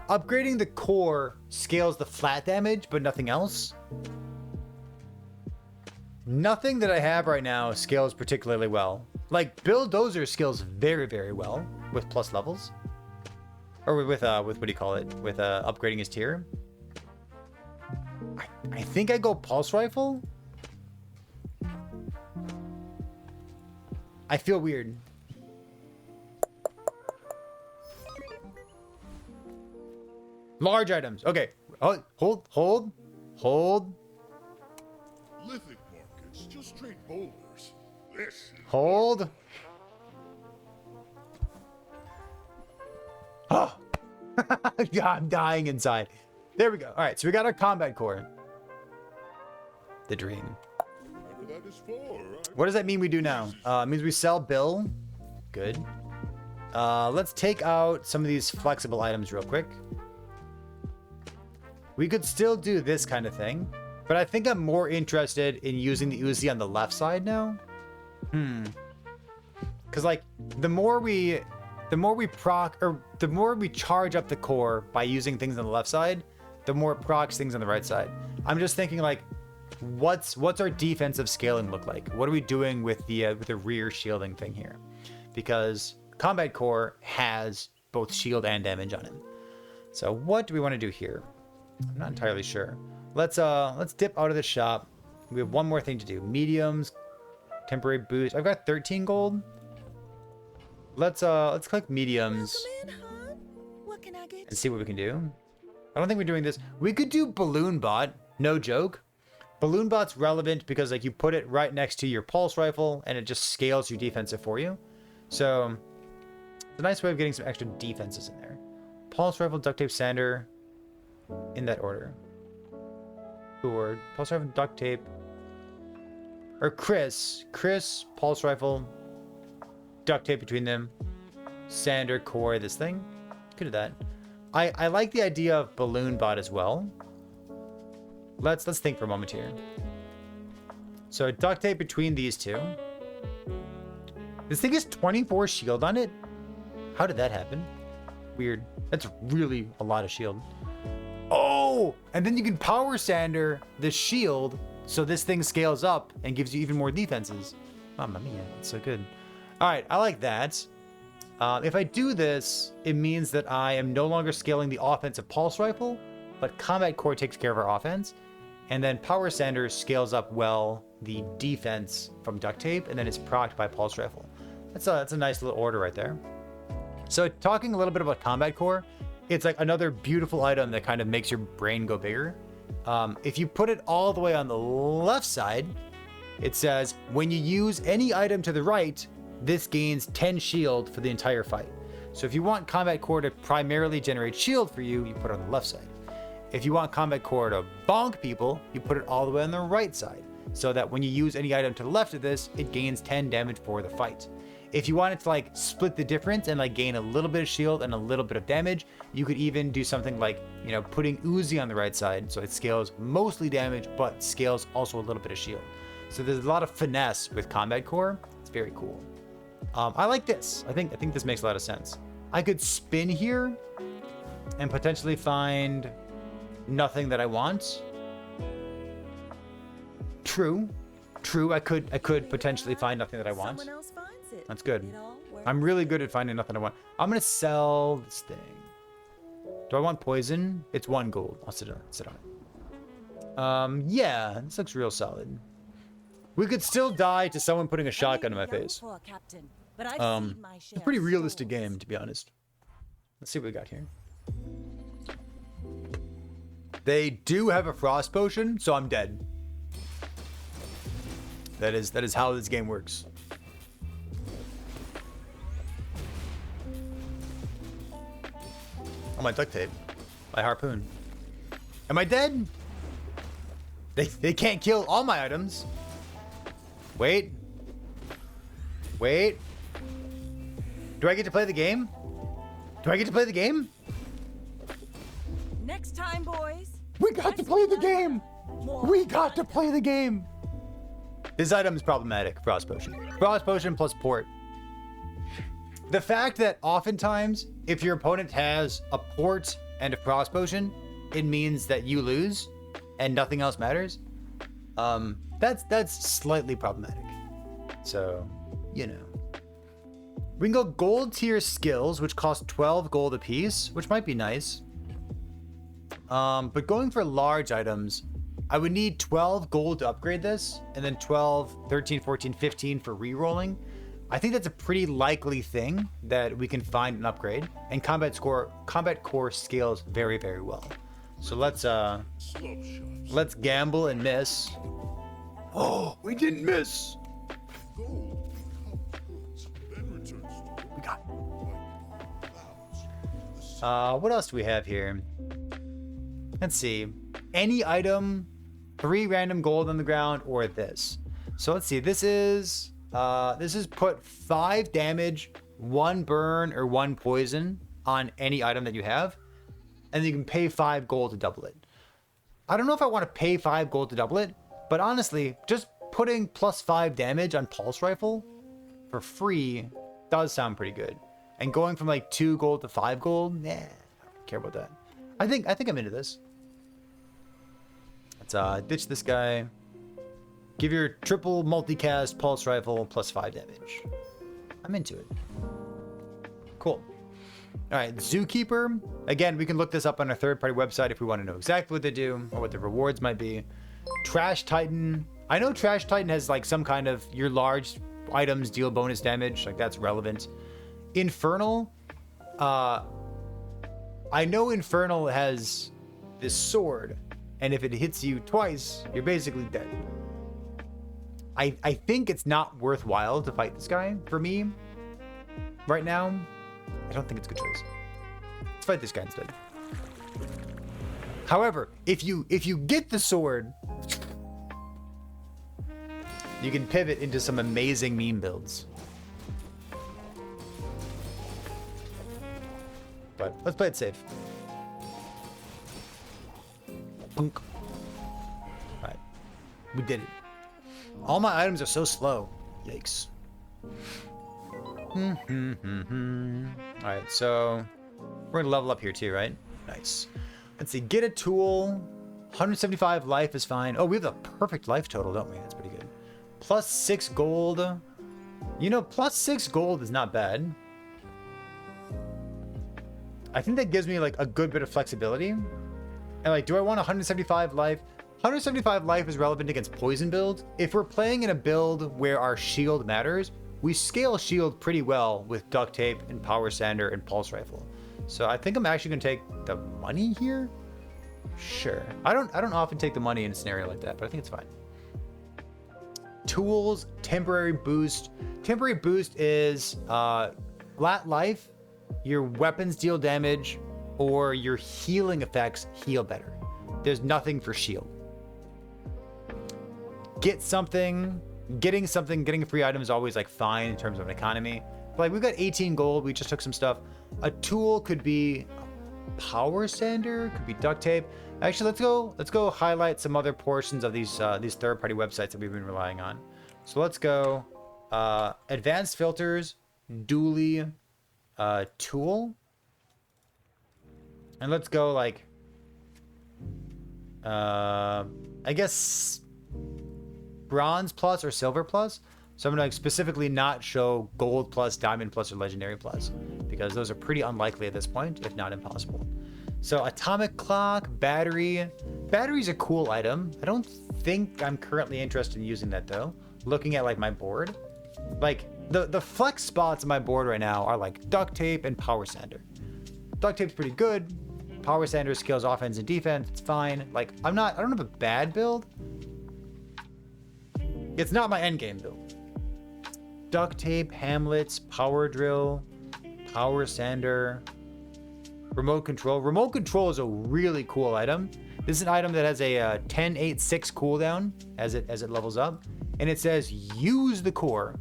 Upgrading the core scales the flat damage, but nothing else. Nothing that I have right now scales particularly well. Like, Bulldozer scales very, very well with plus levels. Or with what do you call it? With upgrading his tier. I think I go Pulse Rifle. I feel weird. Large items. Okay. Oh, hold. Lithic markets, just straight boulders. This is Hold. Oh. God, I'm dying inside. There we go. All right, so we got our combat core. The dream. whatever that is for. What does that mean we do now? It means we sell Bill. Good. Let's take out some of these flexible items real quick. We could still do this kind of thing, but I think I'm more interested in using the Uzi on the left side now. Because like the more we charge up the core by using things on the left side, the more it procs things on the right side. I'm just thinking like, what's our defensive scaling look like? What are we doing with the rear shielding thing here? Because combat core has both shield and damage on him. So what do we want to do here? I'm not entirely sure. Let's dip out of the shop. We have one more thing to do. Mediums, temporary boost. I've got 13 gold. Let's click mediums Welcome in, hon. What can I get and see what we can do. I don't think we're doing this. We could do balloon bot. No joke. Balloon bot's relevant because like you put it right next to your pulse rifle and it just scales your defensive for you. So it's a nice way of getting some extra defenses in there. Pulse rifle, duct tape, sander. In that order. Or pulse rifle, duct tape. Or Chris, pulse rifle, duct tape between them. Sander, core, this thing. Could do that. I like the idea of balloon bot as well. Let's think for a moment here. So duct tape between these two. This thing has 24 shield on it. How did that happen? Weird. That's really a lot of shield. Oh, and then you can power sander the shield so this thing scales up and gives you even more defenses. Mamma mia, that's so good. All right, I like that. If I do this, it means that I am no longer scaling the offensive pulse rifle, but combat core takes care of our offense. And then power sander scales up well the defense from duct tape, and then it's procced by pulse rifle. That's a nice little order right there. So talking a little bit about combat core, it's like another beautiful item that kind of makes your brain go bigger. If you put it all the way on the left side, it says, when you use any item to the right, this gains 10 shield for the entire fight. So if you want combat core to primarily generate shield for you, you put it on the left side. If you want combat core to bonk people, you put it all the way on the right side. So that when you use any item to the left of this, it gains 10 damage for the fight. If you wanted to like split the difference and like gain a little bit of shield and a little bit of damage, you could even do something like, you know, putting Uzi on the right side. So it scales mostly damage, but scales also a little bit of shield. So there's a lot of finesse with combat core. It's very cool. I like this. I think this makes a lot of sense. I could spin here and potentially find nothing that I want. True. I could potentially find nothing that I want. Someone else finds it. That's good. It all works I'm really good at finding nothing I want. I'm gonna sell this thing. Do I want poison? It's 1 gold. I'll sit on it. Yeah, this looks real solid. We could still die to someone putting a shotgun in my face. For, Captain, but I've seen my It's share a pretty of realistic storms. game, to be honest. Let's see what we got here. They do have a frost potion, so I'm dead. That is how this game works. Oh, my duct tape. My harpoon. Am I dead? They can't kill all my items. Wait. Do I get to play the game? Next time, boys. We got to play the game! We got to play the game! This item is problematic. Frost Potion. Frost Potion plus Port. The fact that oftentimes, if your opponent has a Port and a Frost Potion, it means that you lose and nothing else matters. That's slightly problematic. So, you know. We can go gold tier skills, which cost 12 gold apiece, which might be nice. But going for large items, I would need 12 gold to upgrade this, and then 12, 13, 14, 15 for re-rolling. I think that's a pretty likely thing that we can find an upgrade, and combat core scales very, very well. So let's gamble and miss. Oh, we didn't miss. We got it. What else do we have here? Let's see. Any item, 3 random gold on the ground, or this. So let's see. This is put 5 damage, 1 burn, or 1 poison on any item that you have, and you can pay 5 gold to double it. I don't know if I want to pay 5 gold to double it, but honestly, just putting plus 5 damage on Pulse Rifle for free does sound pretty good. And going from like 2 gold to 5 gold, nah, I don't care about that. I think I'm into this. Let's ditch this guy. Give your triple multicast Pulse Rifle plus 5 damage. I'm into it. Cool. All right, Zookeeper. Again, we can look this up on our third-party website if we want to know exactly what they do or what the rewards might be. Trash Titan. I know Trash Titan has like some kind of your large items deal bonus damage. Like that's relevant. Infernal. I know Infernal has this sword, and if it hits you twice, you're basically dead. I think it's not worthwhile to fight this guy for me right now. I don't think it's a good choice. Let's fight this guy instead. However, if you get the sword, you can pivot into some amazing meme builds. But let's play it safe. Punk. Alright. We did it. All my items are so slow. Yikes. Alright, so we're gonna level up here too, right? Nice. Let's see, get a tool. 175 life is fine. Oh, we have the perfect life total, don't we? That's pretty good. Plus 6 gold. You know, plus 6 gold is not bad. I think that gives me like a good bit of flexibility. And like, do I want 175 life? 175 life is relevant against poison builds. If we're playing in a build where our shield matters, we scale shield pretty well with duct tape and power sander and pulse rifle. So I think I'm actually gonna take the money here. Sure. I don't often take the money in a scenario like that, but I think it's fine. Tools, temporary boost. Temporary boost is flat life, your weapons deal damage, or your healing effects heal better. There's nothing for shield. Getting a free item is always like fine in terms of an economy. But like we've got 18 gold, we just took some stuff. A tool could be power sander, could be duct tape. Actually, let's go highlight some other portions of these third-party websites that we've been relying on. So let's go advanced filters, Dooley, tool, and let's go like I guess bronze plus or silver plus. So I'm going to specifically not show gold plus, diamond plus, or legendary plus, because those are pretty unlikely at this point, if not impossible. So atomic clock, battery. Battery's a cool item. I don't think I'm currently interested in using that though. Looking at like my board, like the flex spots on my board right now are like duct tape and power sander. Duct tape's pretty good. Power sander scales offense and defense. It's fine. Like I don't have a bad build. It's not my end game build. Duct tape, hamlets, power drill, power sander, remote control. Remote control is a really cool item. This is an item that has a 10-8-6 cooldown as it levels up, and it says use the core,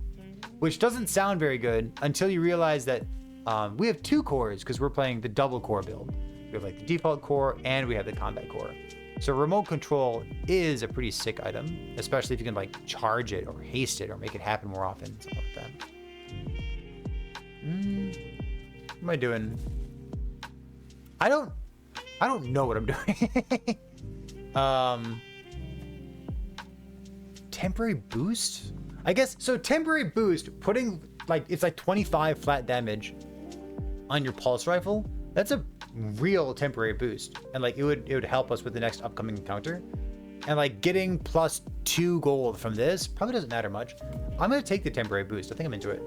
which doesn't sound very good until you realize that we have 2 cores because we're playing the double core build. We have like the default core and we have the combat core. So remote control is a pretty sick item, especially if you can like charge it or haste it or make it happen more often, something like that. What am I doing? I don't know what I'm doing. Temporary boost? I guess so. Temporary boost, putting like it's like 25 flat damage on your pulse rifle. That's a real temporary boost, and like it would help us with the next upcoming encounter. And like getting +2 gold from this probably doesn't matter much. I'm gonna take the temporary boost. I think I'm into it.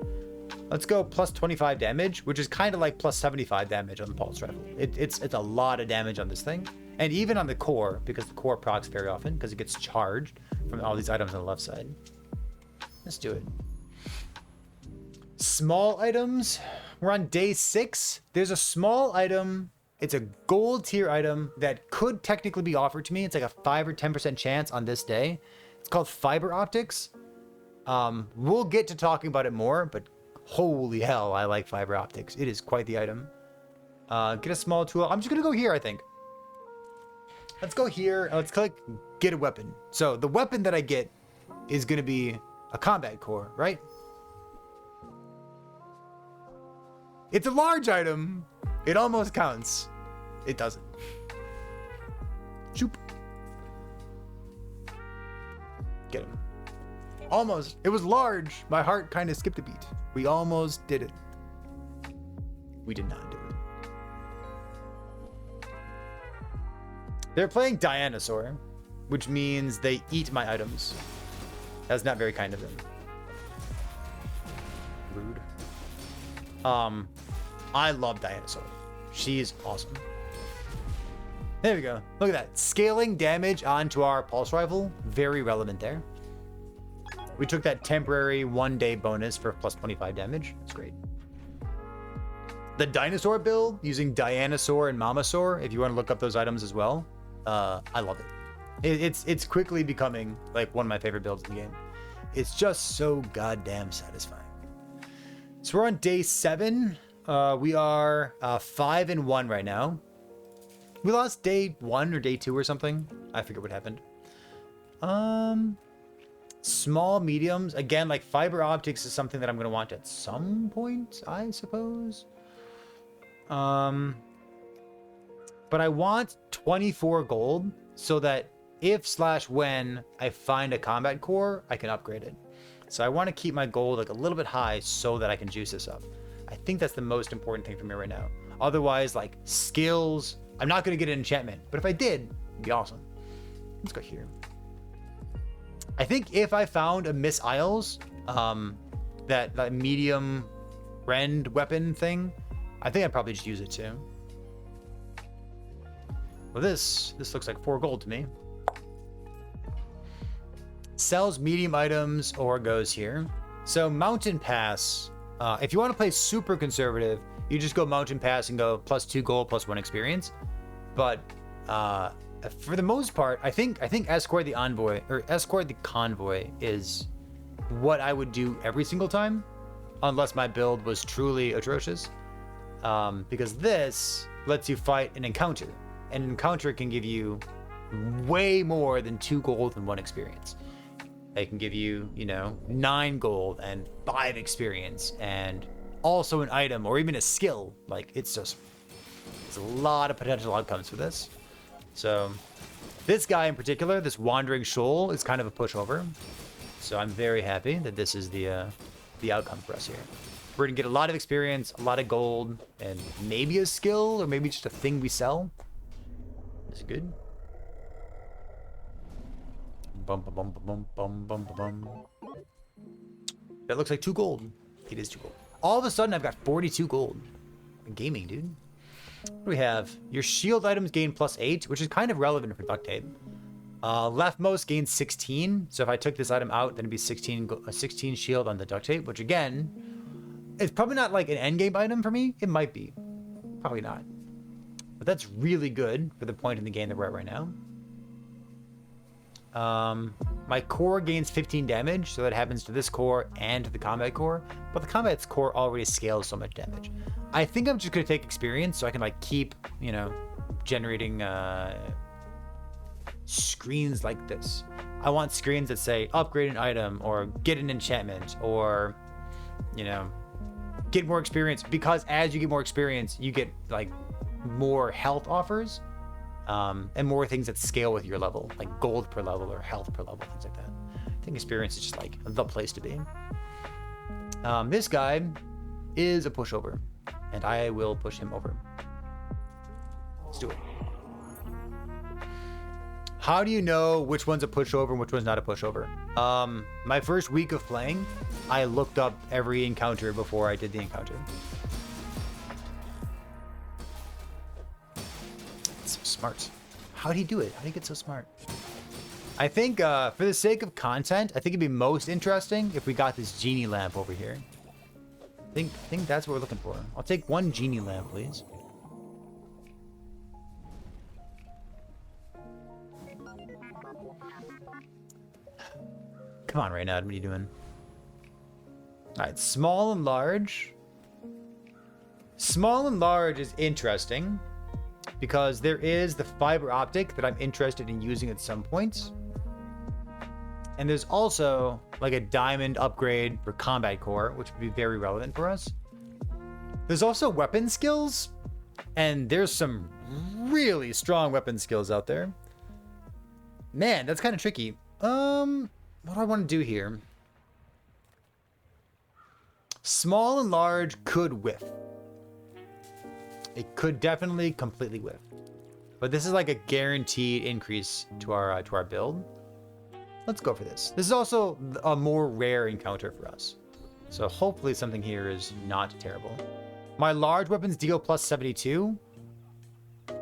Let's go +25 damage, which is kind of like +75 damage on the pulse rifle. It's a lot of damage on this thing, and even on the core, because the core procs very often because it gets charged from all these items on the left side. Let's do it. Small items. We're on day 6. There's a small item. It's a gold tier item that could technically be offered to me. It's like a 5 or 10% chance on this day. It's called fiber optics. We'll get to talking about it more, but holy hell, I like fiber optics. It is quite the item. Get a small tool. I'm just gonna go here, I think. Let's go here. Let's click get a weapon. So the weapon that I get is gonna be a combat core, right? It's a large item. It almost counts. It doesn't. Shoop. Get him. Almost. It was large. My heart kind of skipped a beat. We almost did it. We did not do it. They're playing Dinosaur, which means they eat my items. That's not very kind of them. Rude. I love Dinosaur. She's awesome. There we go. Look at that. Scaling damage onto our pulse rifle. Very relevant there. We took that temporary 1-day bonus for +25 damage. That's great. The Dinosaur build using Dianosaur and Mamasaur, if you want to look up those items as well, I love it. It's quickly becoming like one of my favorite builds in the game. It's just so goddamn satisfying. So we're on day 7. We are 5-1 right now. We lost day 1 or day 2 or something. I forget what happened. Small mediums. Again, like fiber optics is something that I'm going to want at some point, I suppose. But I want 24 gold so that if/when I find a combat core, I can upgrade it. So I want to keep my gold like a little bit high so that I can juice this up. I think that's the most important thing for me right now. Otherwise, like skills, I'm not going to get an enchantment. But if I did, it'd be awesome. Let's go here. I think if I found a Miss Isles, that medium rend weapon thing, I think I'd probably just use it too. Well, this looks like 4 gold to me. Sells medium items or goes here. So Mountain Pass, if you want to play super conservative, you just go Mountain Pass and go +2 gold, +1 experience. But for the most part, I think Escort the Envoy or Escort the Convoy is what I would do every single time, unless my build was truly atrocious. Because this lets you fight an encounter. An encounter can give you way more than 2 gold and 1 experience. It can give you, 9 gold and 5 experience and also an item or even a skill. Like it's a lot of potential outcomes for this. So this guy in particular, this Wandering Shoal, is kind of a pushover. So I'm very happy that this is the outcome for us here. We're gonna get a lot of experience, a lot of gold, and maybe a skill or maybe just a thing we sell. Is it good? Bum, bum, bum, bum, bum, bum, bum. That looks like 2 gold. It is 2 gold. All of a sudden, I've got 42 gold. Gaming, dude. What do we have? Your shield items gain +8, which is kind of relevant for duct tape. Leftmost gains 16. So if I took this item out, then it'd be 16 shield on the duct tape, which again, it's probably not like an endgame item for me. It might be. Probably not. But that's really good for the point in the game that we're at right now. My core gains 15 damage, so that happens to this core and to the combat core, but the combat's core already scales so much damage. I think I'm just gonna take experience so I can like keep, generating screens like this. I want screens that say upgrade an item or get an enchantment or, you know, get more experience, because as you get more experience, you get like more health offers, and more things that scale with your level, like gold per level or health per level, things like that. I think experience is just like the place to be. This guy is a pushover, and I will push him over. Let's do it. How do you know which one's a pushover and which one's not a pushover? My first week of playing, I looked up every encounter before I did the encounter. It's so smart. How'd he do it? How'd he get so smart? I think for the sake of content, I think it'd be most interesting if we got this genie lamp over here. I think that's what we're looking for. I'll take one genie lamp, please. Come on, Reynad, what are you doing? All right, small and large. Small and large is interesting because there is the fiber optic that I'm interested in using at some point. And there's also like a diamond upgrade for combat core, which would be very relevant for us. There's also weapon skills, and there's some really strong weapon skills out there. Man, that's kind of tricky. What do I want to do here? Small and large could whiff. It could definitely completely whiff. But this is like a guaranteed increase to our build. Let's go for this. This is also a more rare encounter for us. So hopefully something here is not terrible. My large weapons deal plus 72,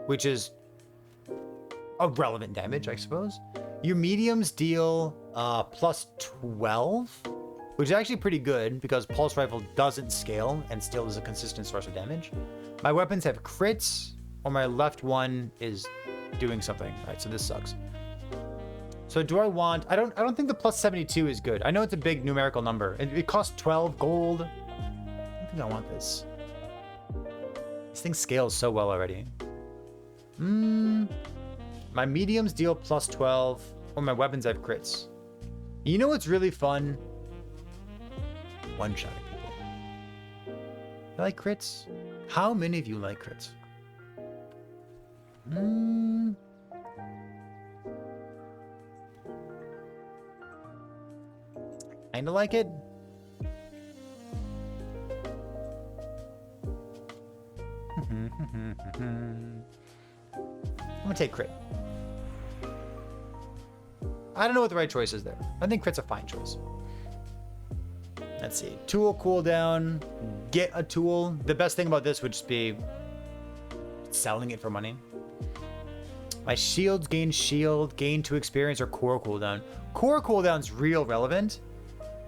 which is a relevant damage, I suppose. Your mediums deal plus 12, which is actually pretty good because pulse rifle doesn't scale and still is a consistent source of damage. My weapons have crits, or my left one is doing something. All right, so this sucks. So do I want? I don't think the plus 72 is good. I know it's a big numerical number. It costs 12 gold. I don't think I want this. This thing scales so well already. My mediums deal plus 12, or my weapons have crits. You know what's really fun? One-shotting people. You like crits? How many of you like crits? Kinda like it. I'm gonna take crit. I don't know what the right choice is there. I think crit's a fine choice. Let's see. Tool cooldown. Get a tool. The best thing about this would just be selling it for money. My shields gain shield, gain 2 experience, or core cooldown. Core cooldown's real relevant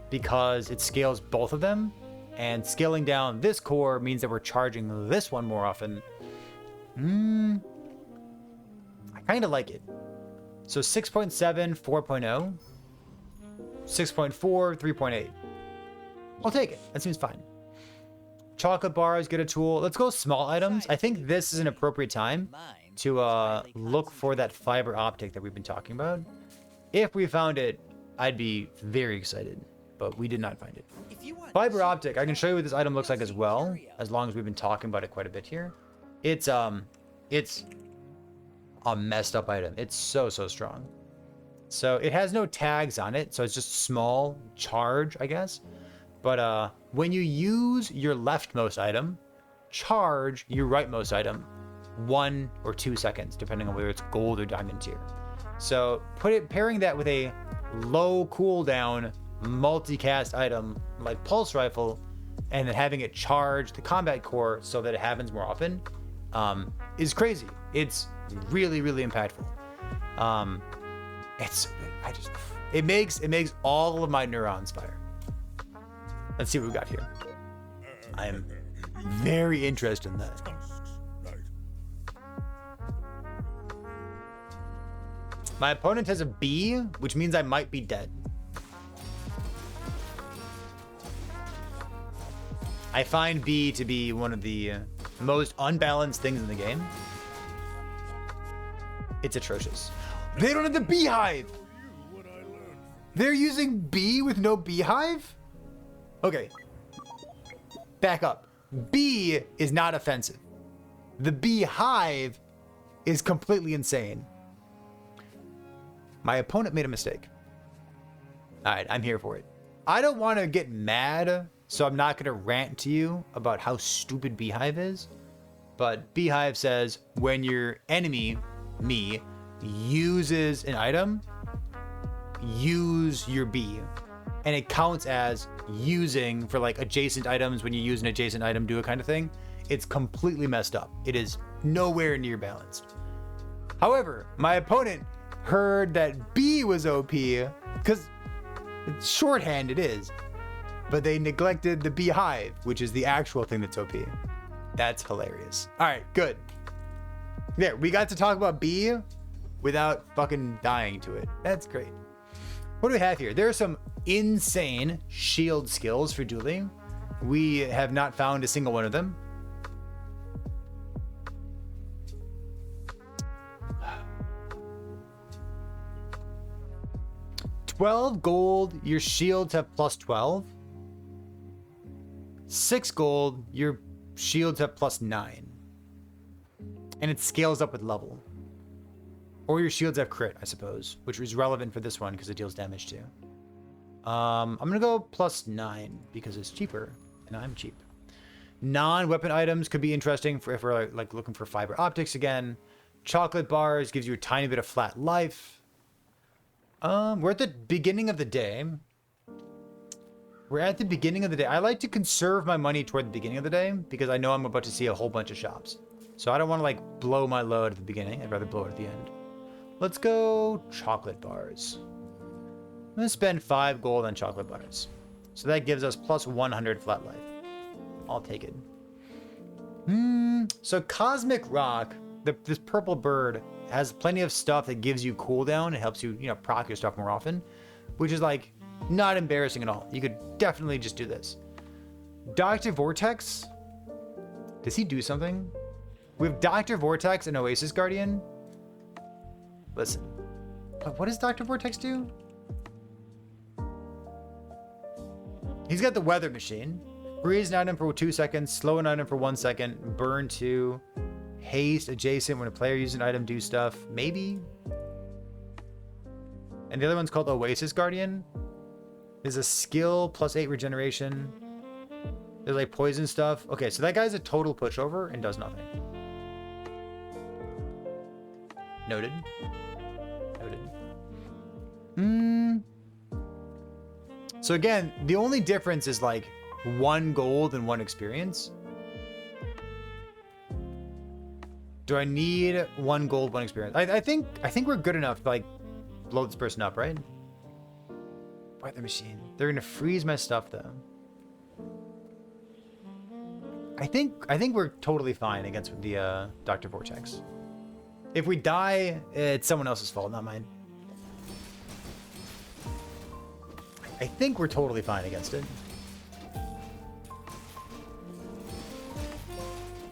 because it scales both of them. And scaling down this core means that we're charging this one more often. I kind of like it. So 6.7, 4.0. 6.4, 3.8. I'll take it. That seems fine. Chocolate bars, get a tool. Let's go small items. I think this is an appropriate time to look for that fiber optic that we've been talking about. If we found it, I'd be very excited, but we did not find it. Fiber optic, I can show you what this item looks like as well, as long as we've been talking about it quite a bit here. It's a messed up item. It's so strong. So it has no tags on it, so it's just small charge, I guess. But when you use your leftmost item, charge your rightmost item 1 or 2 seconds, depending on whether it's gold or diamond tier. So pairing that with a low cooldown multicast item like pulse rifle, and then having it charge the combat core so that it happens more often, is crazy. It's really impactful. It's so good. It makes all of my neurons fire. Let's see what we got here. I am very interested in that. My opponent has a B, which means I might be dead. I find B to be one of the most unbalanced things in the game. It's atrocious. They don't have the beehive. They're using bee with no beehive? Okay. Back up. Bee is not offensive. The beehive is completely insane. My opponent made a mistake. All right, I'm here for it. I don't want to get mad, so I'm not going to rant to you about how stupid beehive is. But beehive says when your enemy, me, uses an item, use your bee. And it counts as using for like adjacent items when you use an adjacent item, do a kind of thing. It's completely messed up. It is nowhere near balanced. However, my opponent heard that B was OP because it's shorthand, it is. But they neglected the beehive, which is the actual thing that's OP. That's hilarious. All right, good. There, we got to talk about B without fucking dying to it. That's great. What do we have here? There are some insane shield skills for Dooley. We have not found a single one of them. $12 gold, your shields have plus 12. 6 gold, your shields have plus 9. And it scales up with level. Or your shields have crit, I suppose, which is relevant for this one because it deals damage too. I'm gonna go plus 9 because it's cheaper, and I'm cheap. Non-weapon items could be interesting for if we're like looking for fiber optics again. Chocolate bars gives you a tiny bit of flat life. We're at the beginning of the day. I like to conserve my money toward the beginning of the day because I know I'm about to see a whole bunch of shops. So I don't want to like blow my load at the beginning. I'd rather blow it at the end. Let's go chocolate bars. I'm going to spend 5 gold on chocolate bars. So that gives us plus 100 flat life. I'll take it. So Cosmic Rock, this purple bird, has plenty of stuff that gives you cooldown. It helps you, proc your stuff more often, which is like not embarrassing at all. You could definitely just do this. Dr. Vortex, does he do something? We have Dr. Vortex and Oasis Guardian. Listen, what does Dr. Vortex do? He's got the weather machine. Freeze an item for 2 seconds, slow an item for 1 second, burn 2, haste adjacent when a player uses an item, do stuff. Maybe. And the other one's called Oasis Guardian. There's a skill plus 8 regeneration. There's like poison stuff. Okay, so that guy's a total pushover and does nothing. Noted. So again, the only difference is like 1 gold and 1 experience. Do I need 1 gold, 1 experience? I think we're good enough to like blow this person up, right? Weather machine. They're gonna freeze my stuff though. I think we're totally fine against the Dr. Vortex. If we die, it's someone else's fault, not mine. I think we're totally fine against it.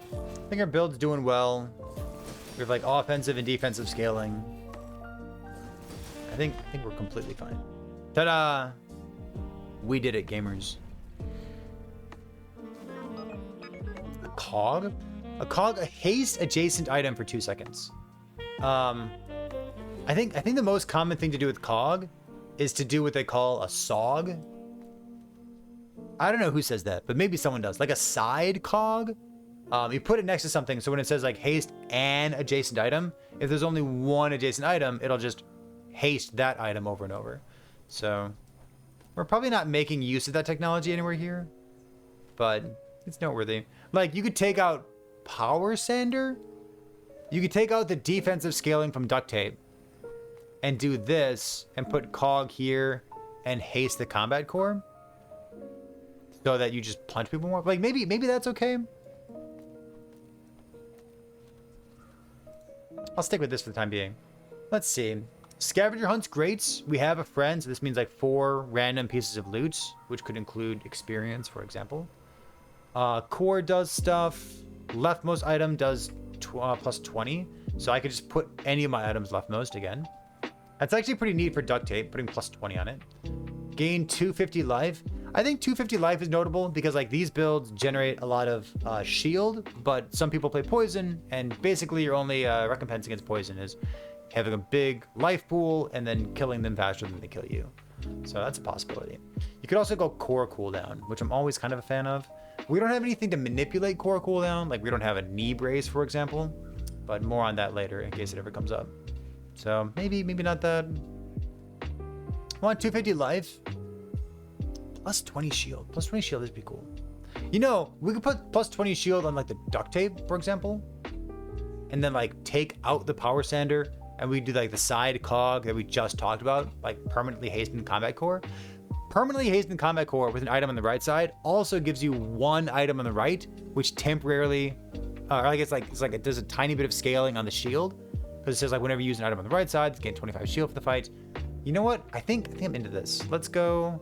I think our build's doing well. We have like offensive and defensive scaling. I think we're completely fine. Ta-da! We did it, gamers. A cog? A haste adjacent item for 2 seconds. I think the most common thing to do with cog is to do what they call a SOG. I don't know who says that, but maybe someone does. Like a side cog. You put it next to something, so when it says like haste an adjacent item, if there's only 1 adjacent item, it'll just haste that item over and over. So we're probably not making use of that technology anywhere here, but it's noteworthy. Like you could take out Power Sander. You could take out the defensive scaling from duct tape and do this and put cog here and haste the combat core so that you just punch people more. Like maybe that's okay. I'll stick with this for the time being. Let's see. Scavenger hunts greats. We have a friend, so this means like 4 random pieces of loot, which could include experience, for example. Core does stuff. Leftmost item does plus 20, so I could just put any of my items leftmost again. That's actually pretty neat for duct tape, putting plus 20 on it. Gain 250 life. I think 250 life is notable because like these builds generate a lot of shield, but some people play poison, and basically your only recompense against poison is having a big life pool and then killing them faster than they kill you. So that's a possibility. You could also go core cooldown, which I'm always kind of a fan of. We don't have anything to manipulate core cooldown, like we don't have a knee brace, for example, but more on that later in case it ever comes up. So maybe not that. I want 250 life. Plus 20 shield. Plus 20 shield is pretty cool. You know, we could put plus 20 shield on like the duct tape, for example, and then like take out the power sander, and we do like the side cog that we just talked about, like permanently hastened combat core. Permanently hastened combat core with an item on the right side also gives you one item on the right, which temporarily, or I guess it's like it does a tiny bit of scaling on the shield, because it says like whenever you use an item on the right side, it's gain 25 shield for the fight. You know what? I think I'm into this. Let's go.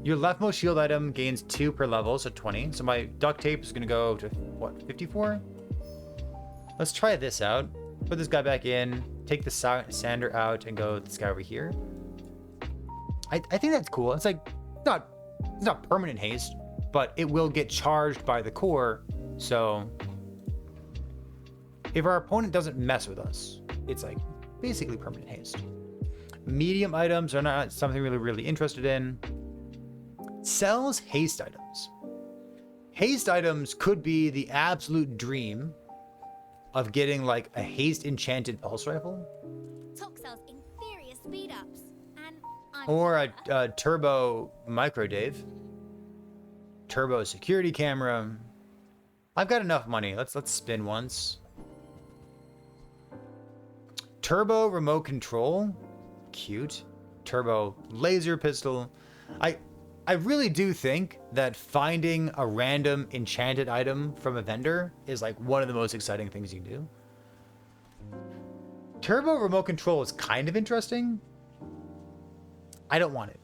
Your leftmost shield item gains 2 per level, so 20. So my duct tape is gonna go to what, 54? Let's try this out. Put this guy back in, take the sander out, and go this guy over here. I think that's cool. It's like it's not permanent haste, but it will get charged by the core. So if our opponent doesn't mess with us, it's like basically permanent haste. Medium items are not something really interested in. Sells haste items. Haste items could be the absolute dream of getting like a haste enchanted pulse rifle. Talk sells inferior speed ups. And I'm Or a turbo micro Dave. Turbo security camera. I've got enough money. Let's spin once. Turbo remote control. Cute. Turbo laser pistol. I really do think that finding a random enchanted item from a vendor is like one of the most exciting things you can do. Turbo remote control is kind of interesting. I don't want it,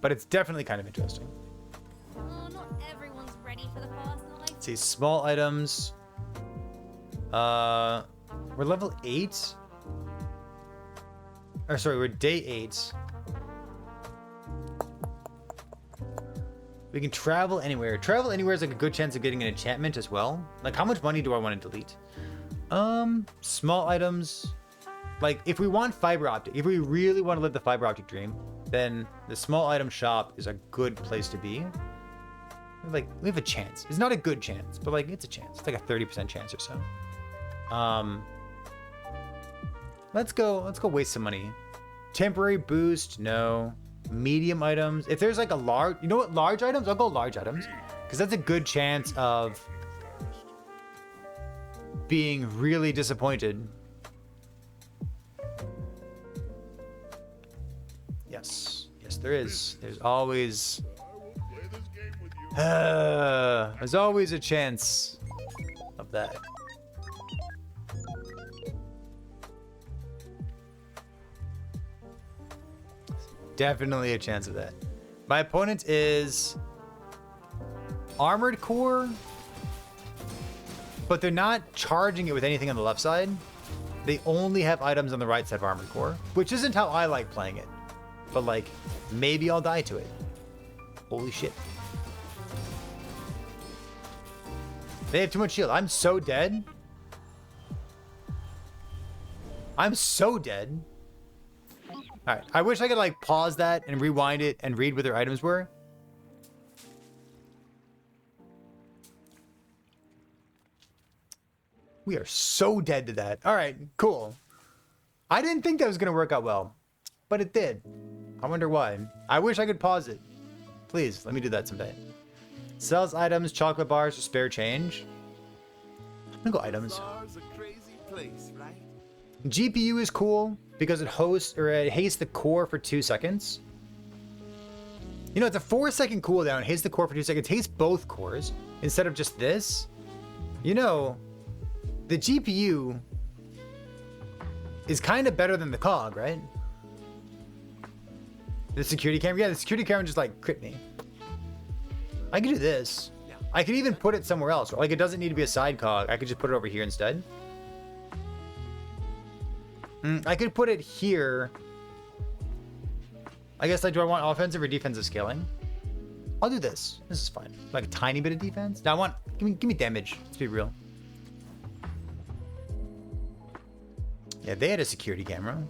but it's definitely kind of interesting. Oh, not everyone's ready for the fast life. Let's see, small items. We're level 8. Or sorry, we're day 8. We can travel anywhere. Travel anywhere is like a good chance of getting an enchantment as well. Like, how much money do I want to delete? Small items. Like, if we want fiber optic, if we really want to live the fiber optic dream, then the small item shop is a good place to be. Like, we have a chance. It's not a good chance, but like, it's a chance. It's like a 30% chance or so. Let's go waste some money. Temporary boost, no. Medium items. If there's like a large, you know what, large items? I'll go large items, because that's a good chance of being really disappointed. Yes, there is. There's always a chance of that. Definitely a chance of that. My opponent is armored core, but they're not charging it with anything on the left side. They only have items on the right side of armored core, which isn't how I like playing it. But like, maybe I'll die to it. Holy shit. They have too much shield. I'm so dead. I'm so dead. All right, I wish I could like pause that and rewind it and read what their items were. We are so dead to that. All right, cool. I didn't think that was gonna work out well, but it did. I wonder why. I wish I could pause it. Please, let me do that someday. Sells items, chocolate bars, or spare change. I'm gonna go items. Bazaar's a crazy place, right? GPU is cool because it hastes the core for 2 seconds. You know, it's a 4-second cooldown. Hastes the core for 2 seconds. Hastes both cores instead of just this. You know, the GPU is kind of better than the cog, right? The security camera. Yeah, the security camera just like crit me. I could do this. I could even put it somewhere else. Like, it doesn't need to be a side cog. I could just put it over here instead. I could put it here. I guess, like, do I want offensive or defensive scaling? I'll do this. This is fine. Like a tiny bit of defense. Now I want, give me damage. Let's be real. Yeah, they had a security camera.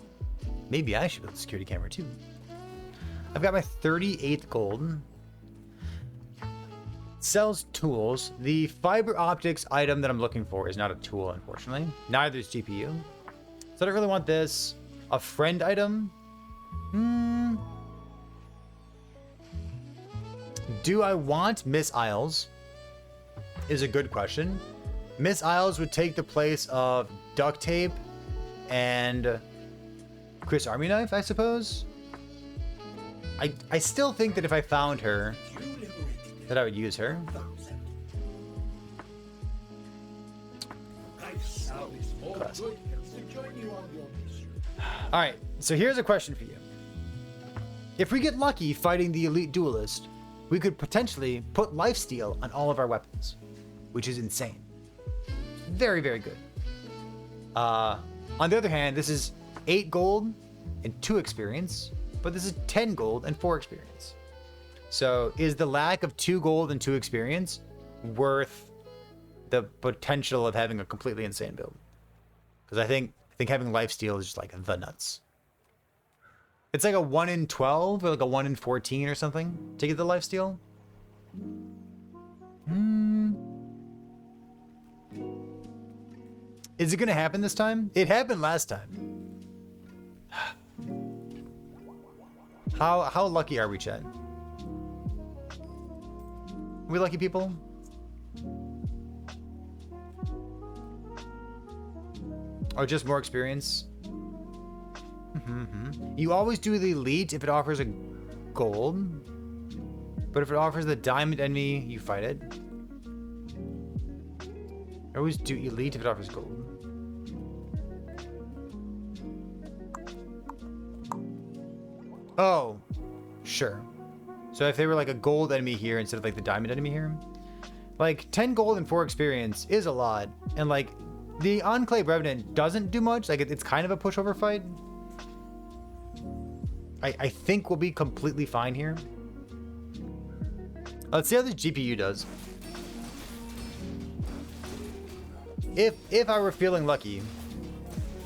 Maybe I should build a security camera too. I've got my 38th gold. Sells tools. The fiber optics item that I'm looking for is not a tool, unfortunately. Neither is GPU. So I don't really want this. A friend item. Do I want Miss Isles? Is a good question. Miss Isles would take the place of duct tape and Chris Army Knife, I suppose. I still think that if I found her, that I would use her. All right, so here's a question for you. If we get lucky fighting the elite duelist, we could potentially put lifesteal on all of our weapons, which is insane. Very, very good. On the other hand, this is 8 gold and 2 experience, but this is 10 gold and 4 experience. So is the lack of 2 gold and 2 experience worth the potential of having a completely insane build? Because I think having lifesteal is just like the nuts. It's like a 1 in 12 or like a 1 in 14 or something to get the lifesteal. Is it going to happen this time? It happened last time. How lucky are we, Chad? We lucky people? Or just more experience? You always do the elite if it offers a gold. But if it offers the diamond enemy, you fight it. I always do elite if it offers gold. Oh, sure. So if they were like a gold enemy here instead of like the diamond enemy here, like 10 gold and 4 experience is a lot. And like the Enclave Revenant doesn't do much. Like it's kind of a pushover fight. I think we'll be completely fine here. Let's see how the GPU does. If I were feeling lucky,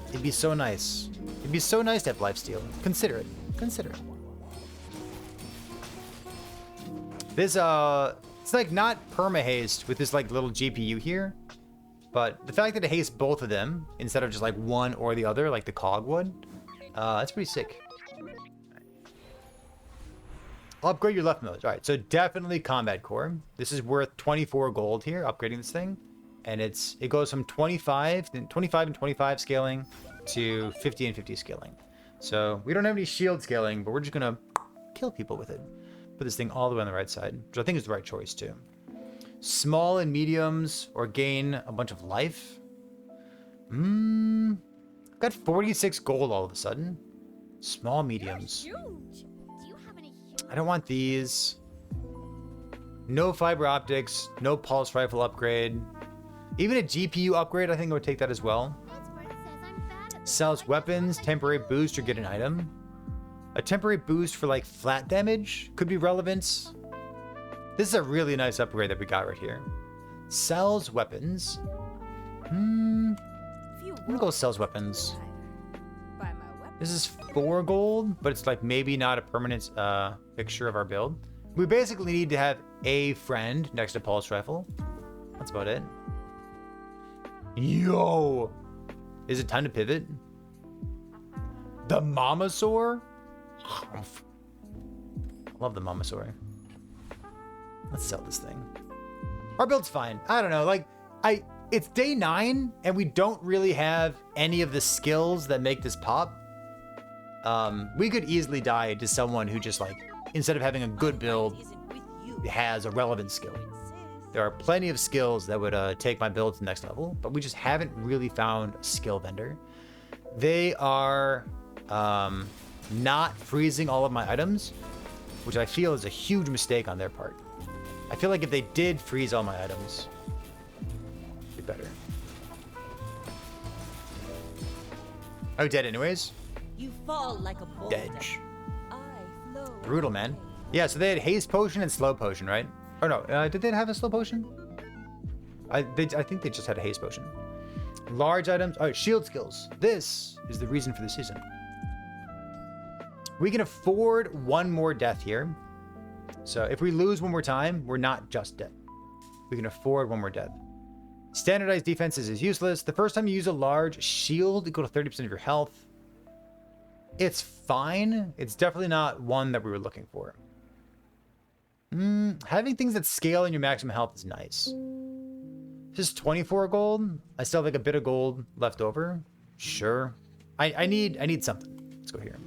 it'd be so nice. It'd be so nice to have lifesteal. Consider it. Consider it. This it's like not perma haste with this like little GPU here, but the fact that it hastes both of them instead of just like one or the other, like the cog would, that's pretty sick. I'll upgrade your left modes. All right, so definitely combat core. This is worth 24 gold here, upgrading this thing. And it goes from 25 and 25 scaling to 50 and 50 scaling. So we don't have any shield scaling, but we're just gonna kill people with it. Put this thing all the way on the right side, which I think is the right choice too. Small and mediums or gain a bunch of life. I've got 46 gold all of a sudden. Small mediums. I don't want these. No fiber optics, no pulse rifle upgrade. Even a GPU upgrade, I think I would take that as well. Sells weapons, temporary boost, or get an item. A temporary boost for like flat damage could be relevant. This is a really nice upgrade that we got right here. Sells weapons. I'm gonna go sells weapons. This is 4 gold, but it's like maybe not a permanent fixture of our build. We basically need to have a friend next to pulse rifle. That's about it. Yo! Is it time to pivot? The Mamasaur? I love the Mamasaur. Let's sell this thing. Our build's fine. I don't know, like, it's day 9, and we don't really have any of the skills that make this pop. We could easily die to someone who just, like, instead of having a good build, has a relevant skill. There are plenty of skills that would take my build to the next level, but we just haven't really found a skill vendor. They are not freezing all of my items, which I feel is a huge mistake on their part. I feel like if they did freeze all my items, it'd be better. Oh, dead anyways? You fall like a boulder. Dead. I flow. Brutal, man. Yeah, so they had haste potion and slow potion, right? Or no, did they have a slow potion? I think they just had a haste potion. Large items. Oh, shield skills. This is the reason for the season. We can afford one more death here. So if we lose one more time, we're not just dead. We can afford one more death. Standardized defenses is useless. The first time you use a large shield, equal to 30% of your health. It's fine. It's definitely not one that we were looking for. Having things that scale in your maximum health is nice. This is 24 gold. I still have like a bit of gold left over. Sure. I need something. Let's go here.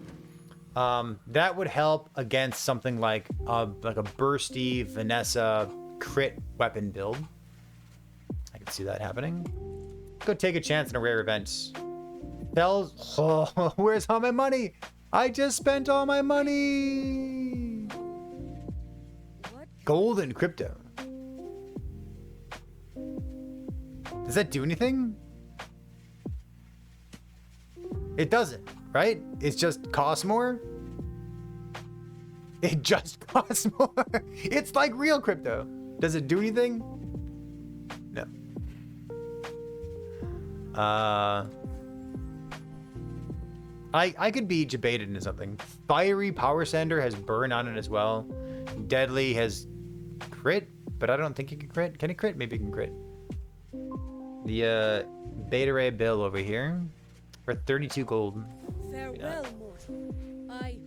That would help against something like a bursty Vanessa crit weapon build. I can see that happening. Go take a chance in a rare event. Bells. Oh, where's all my money? I just spent all my money. Gold and crypto. Does that do anything? It doesn't, right? It just costs more. It just costs more. It's like real crypto. Does it do anything? No. I could be debated into something. Fiery Power Sender has burn on it as well. Deadly has crit, but I don't think it can crit. Can it crit? Maybe it can crit. The Beta Ray Bill over here for 32 gold. Farewell, mortal. I.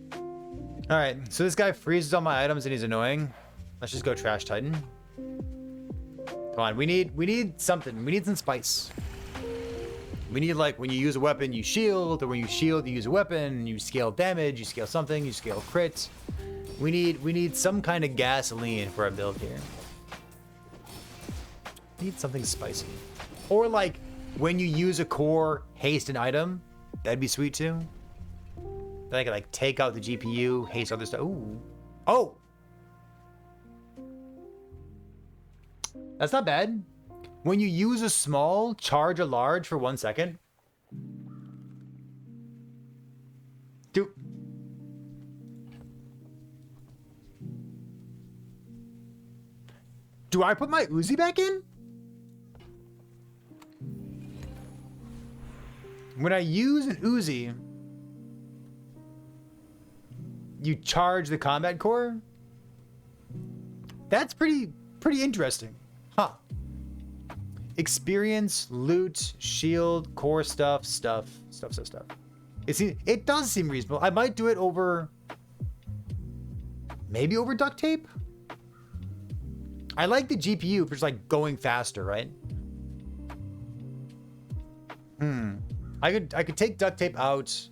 All right, so this guy freezes all my items and he's annoying. Let's just go Trash Titan. Come on, we need something. We need some spice. We need, like, when you use a weapon, you shield, or when you shield, you use a weapon, you scale damage, you scale something, you scale crits. We need some kind of gasoline for our build here. Need something spicy. Or like when you use a core, haste an item, that'd be sweet too. Then I could like take out the GPU, haste other stuff. Ooh. Oh! That's not bad. When you use a small, charge a large for 1 second. Do I put my Uzi back in? When I use an Uzi, you charge the combat core? That's pretty interesting. Huh. Experience, loot, shield, core stuff. It does seem reasonable. I might do it over... Maybe over duct tape? I like the GPU for just like going faster, right? I could take duct tape out.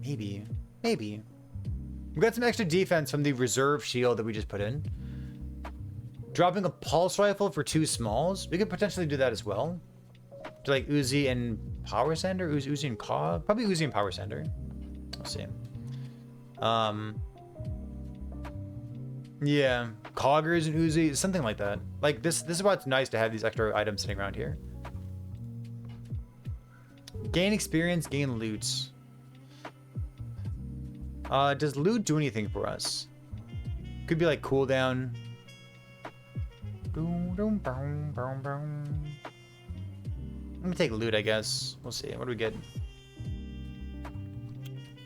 Maybe. We got some extra defense from the reserve shield that we just put in. Dropping a pulse rifle for 2 smalls. We could potentially do that as well. Do like Uzi and Power Sender? Uzi and Cog? Probably Uzi and Power Sender. We'll see. Yeah. Coggers and Uzi, something like that. Like this is why it's nice to have these extra items sitting around here. Gain experience, gain loot. Does loot do anything for us? Could be like cooldown. Let me take loot, I guess. We'll see. What do we get?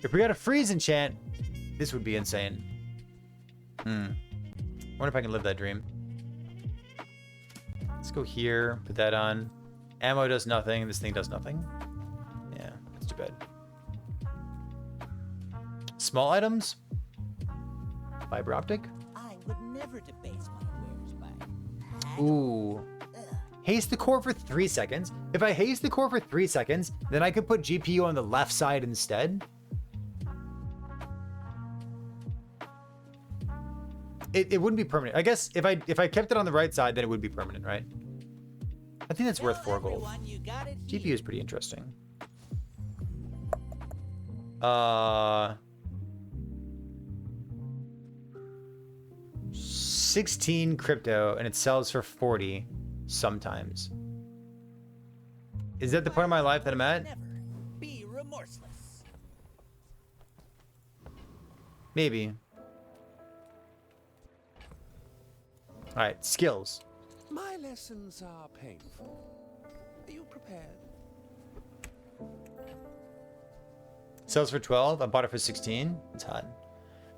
If we got a freeze enchant, this would be insane. Wonder if I can live that dream. Let's go here. Put that on. Ammo does nothing. This thing does nothing. Yeah, that's too bad. Small items. Fiber optic. I would never debase my wares by. Ooh. Haste the core for 3 seconds. If I haste the core for 3 seconds, then I could put GPU on the left side instead. It wouldn't be permanent. I guess if I kept it on the right side, then it would be permanent, right? I think that's worth 4 gold. GPU is pretty interesting. 16 crypto, and it sells for 40 sometimes. Is that the point of my life that I'm at? Never be remorseless. Maybe. Alright, skills. My lessons are painful. Are you prepared? Sells for 12. I bought it for 16. It's hot.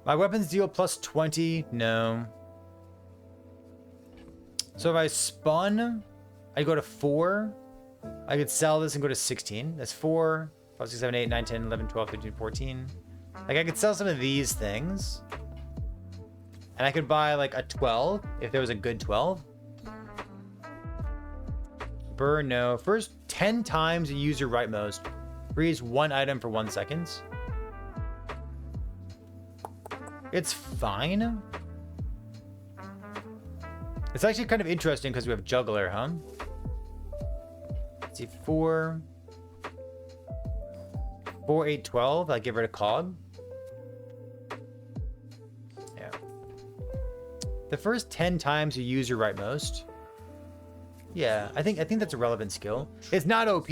My weapons deal plus 20. No. So if I spun, I go to 4. I could sell this and go to 16. That's 4, 5, 6, 7, 8, 9, 10, 11, 12, 13, 14. Like, I could sell some of these things. And I could buy, like, a 12, if there was a good 12. Burn, no. First 10 times you use your rightmost. Freeze 1 item for 1 second. It's fine. It's actually kind of interesting because we have Juggler, huh? Let's see, 4, 8, 12. I give her a cog. Yeah. The first 10 times you use your rightmost. Yeah, I think that's a relevant skill. It's not OP.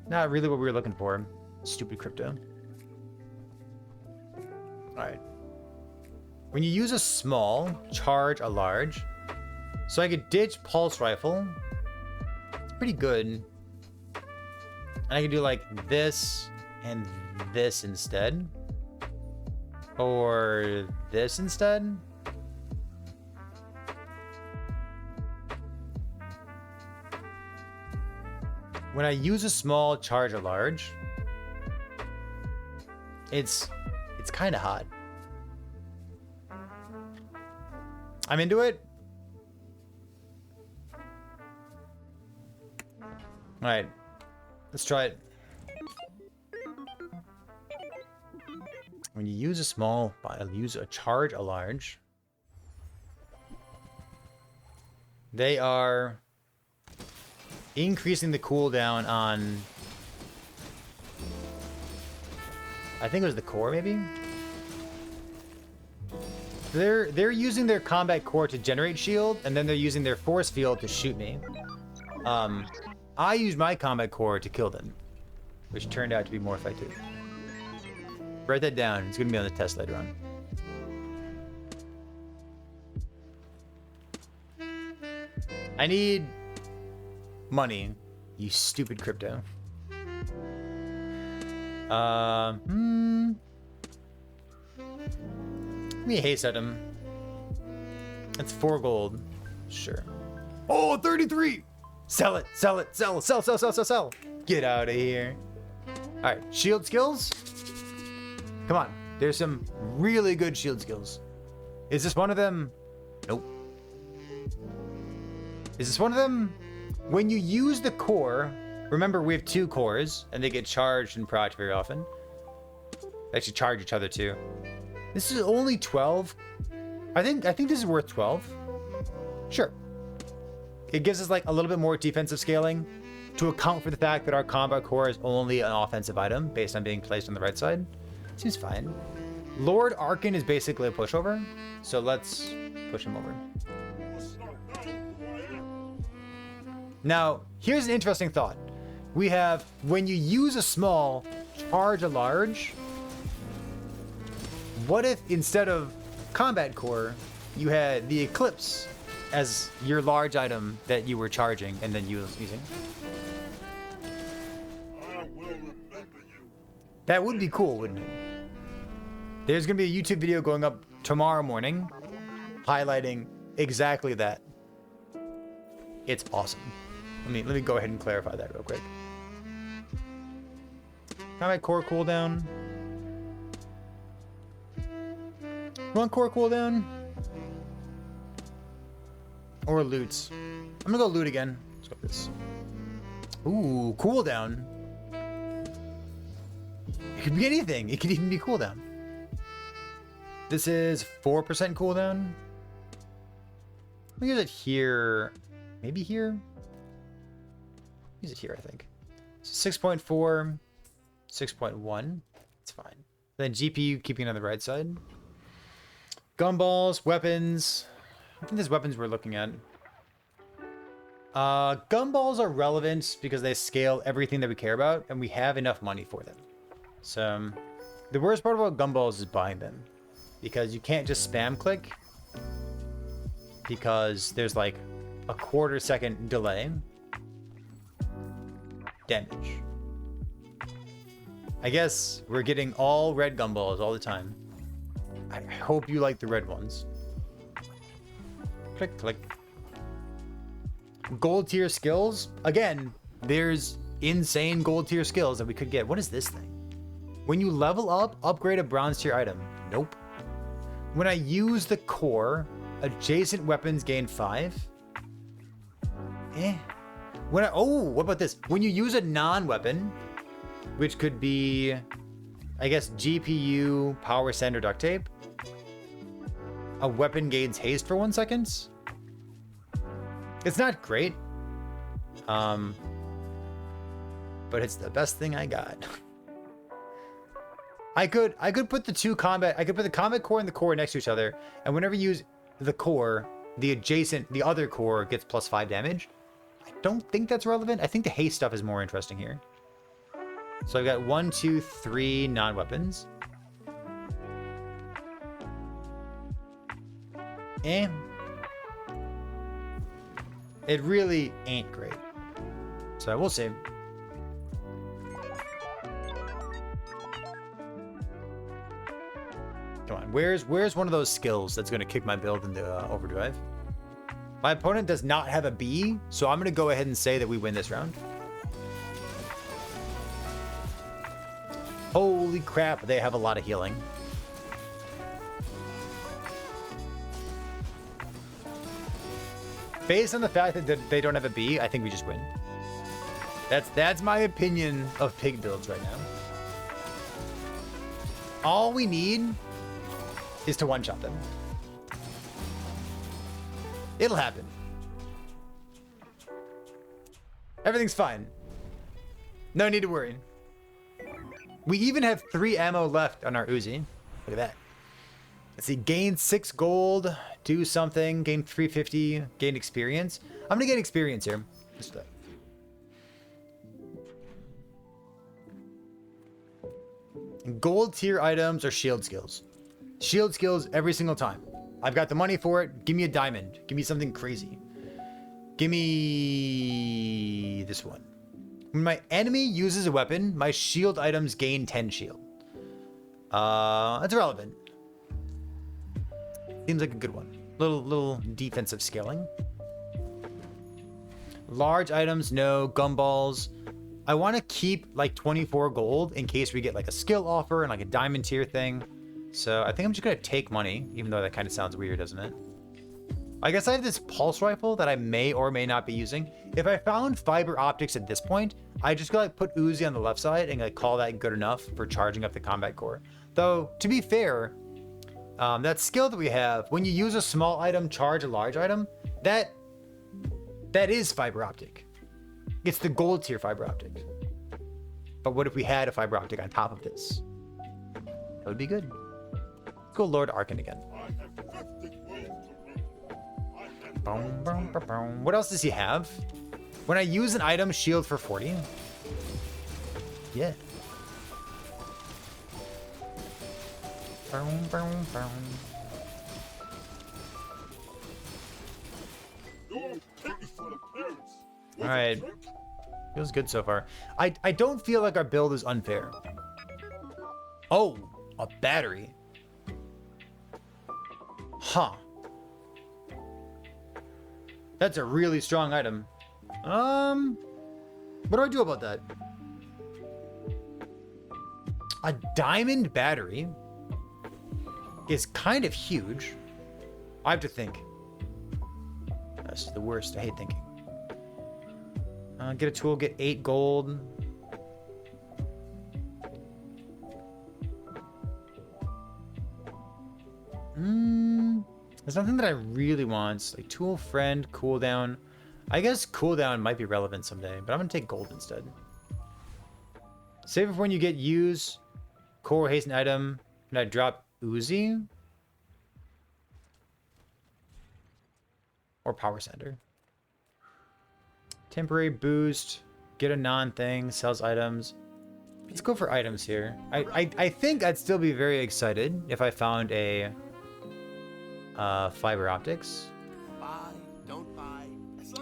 Not really what we were looking for. Stupid crypto. Alright. When you use a small, charge a large. So I could ditch pulse rifle. It's pretty good. And I could do like this and this instead. Or this instead. When I use a small, charge a large, it's kind of hot. I'm into it. All right, let's try it. When you use a small, I'll use a charge a large. They are increasing the cooldown on, I think it was the core, maybe. They're using their combat core to generate shield, and then they're using their force field to shoot me. I used my combat core to kill them, which turned out to be more effective. Write that down. It's gonna be on the test later on. I need money, you stupid crypto. Give me a haste item. That's 4 gold. Sure. Oh, 33! Sell it, sell it, sell, sell, sell, sell, sell, sell. Get out of here. Alright, shield skills. Come on. There's some really good shield skills. Is this one of them? Nope. Is this one of them? When you use the core, remember we have 2 cores, and they get charged and procced very often. They actually charge each other too. This is only 12. I think this is worth 12. Sure. It gives us like a little bit more defensive scaling to account for the fact that our combat core is only an offensive item based on being placed on the right side. Seems fine. Lord Arkin is basically a pushover, so let's push him over. Now, here's an interesting thought. We have, when you use a small, charge a large. What if instead of combat core, you had the Eclipse as your large item that you were charging and then using? That would be cool, wouldn't it? There's gonna be a YouTube video going up tomorrow morning highlighting exactly that. It's awesome. Let me go ahead and clarify that real quick. Combat core cooldown. Run core cooldown. Or loots. I'm gonna go loot again. Let's go with this. Ooh, cooldown. It could be anything. It could even be cooldown. This is 4% cooldown. I'll use it here. Maybe here? Use it here, I think. So 6.4, 6.1. It's fine. Then GPU keeping it on the right side. Gumballs, weapons. I think there's weapons we're looking at. Gumballs are relevant because they scale everything that we care about, and we have enough money for them. So, the worst part about gumballs is buying them, because you can't just spam click, because there's like a quarter-second delay. Damage. I guess we're getting all red gumballs all the time. I hope you like the red ones. Click, click. Gold tier skills. Again, there's insane gold tier skills that we could get. What is this thing? When you level up, upgrade a bronze tier item. Nope. When I use the core, adjacent weapons gain 5. When what about this? When you use a non-weapon, which could be, I guess, GPU, power sand, or duct tape, a weapon gains haste for 1 second. It's not great, but it's the best thing I got. I could put the combat core and the core next to each other, and whenever you use the core, the other core gets +5 damage. I don't think that's relevant. I think the haste stuff is more interesting here. So I've got 1, 2, 3 non-weapons. It really ain't great. So we'll see. Come on, where's one of those skills that's gonna kick my build into overdrive? My opponent does not have a B, so I'm gonna go ahead and say that we win this round. Holy crap, they have a lot of healing. Based on the fact that they don't have a B, I think we just win. That's my opinion of pig builds right now. All we need is to one-shot them. It'll happen. Everything's fine. No need to worry. We even have 3 ammo left on our Uzi. Look at that. Let's see, gain 6 gold, do something, gain 350, gain experience. I'm gonna get experience here. Just that. Gold tier items are shield skills. Shield skills every single time. I've got the money for it. Give me a diamond. Give me something crazy. Give me this one. When my enemy uses a weapon, my shield items gain 10 shield. That's irrelevant. Seems like a good one. Little defensive scaling. Large items, no. Gumballs. I want to keep like 24 gold in case we get like a skill offer and like a diamond tier thing. So I think I'm just going to take money, even though that kind of sounds weird, doesn't it? I guess I have this pulse rifle that I may or may not be using. If I found fiber optics at this point, I just gotta like put Uzi on the left side and like call that good enough for charging up the combat core. Though, to be fair, that skill that we have, when you use a small item, charge a large item, that is fiber optic. It's the gold tier fiber optic. But what if we had a fiber optic on top of this? That would be good. Let's go Lord Arkan again. What else does he have? When I use an item, shield for 40. Yeah. Alright. Feels good so far. I don't feel like our build is unfair. Oh, a battery. Huh. That's a really strong item. What do I do about that? A diamond battery is kind of huge. I have to think. That's the worst. I hate thinking. Get a tool, get 8 gold. There's nothing that I really want. Like tool, friend, cooldown. I guess cooldown might be relevant someday, but I'm gonna take gold instead. Save it for when you get use. Core, hasten item. Can I drop Uzi? Or power center? Temporary boost. Get a non-thing. Sells items. Let's go for items here. I think I'd still be very excited if I found a fiber optics. Buy, don't buy.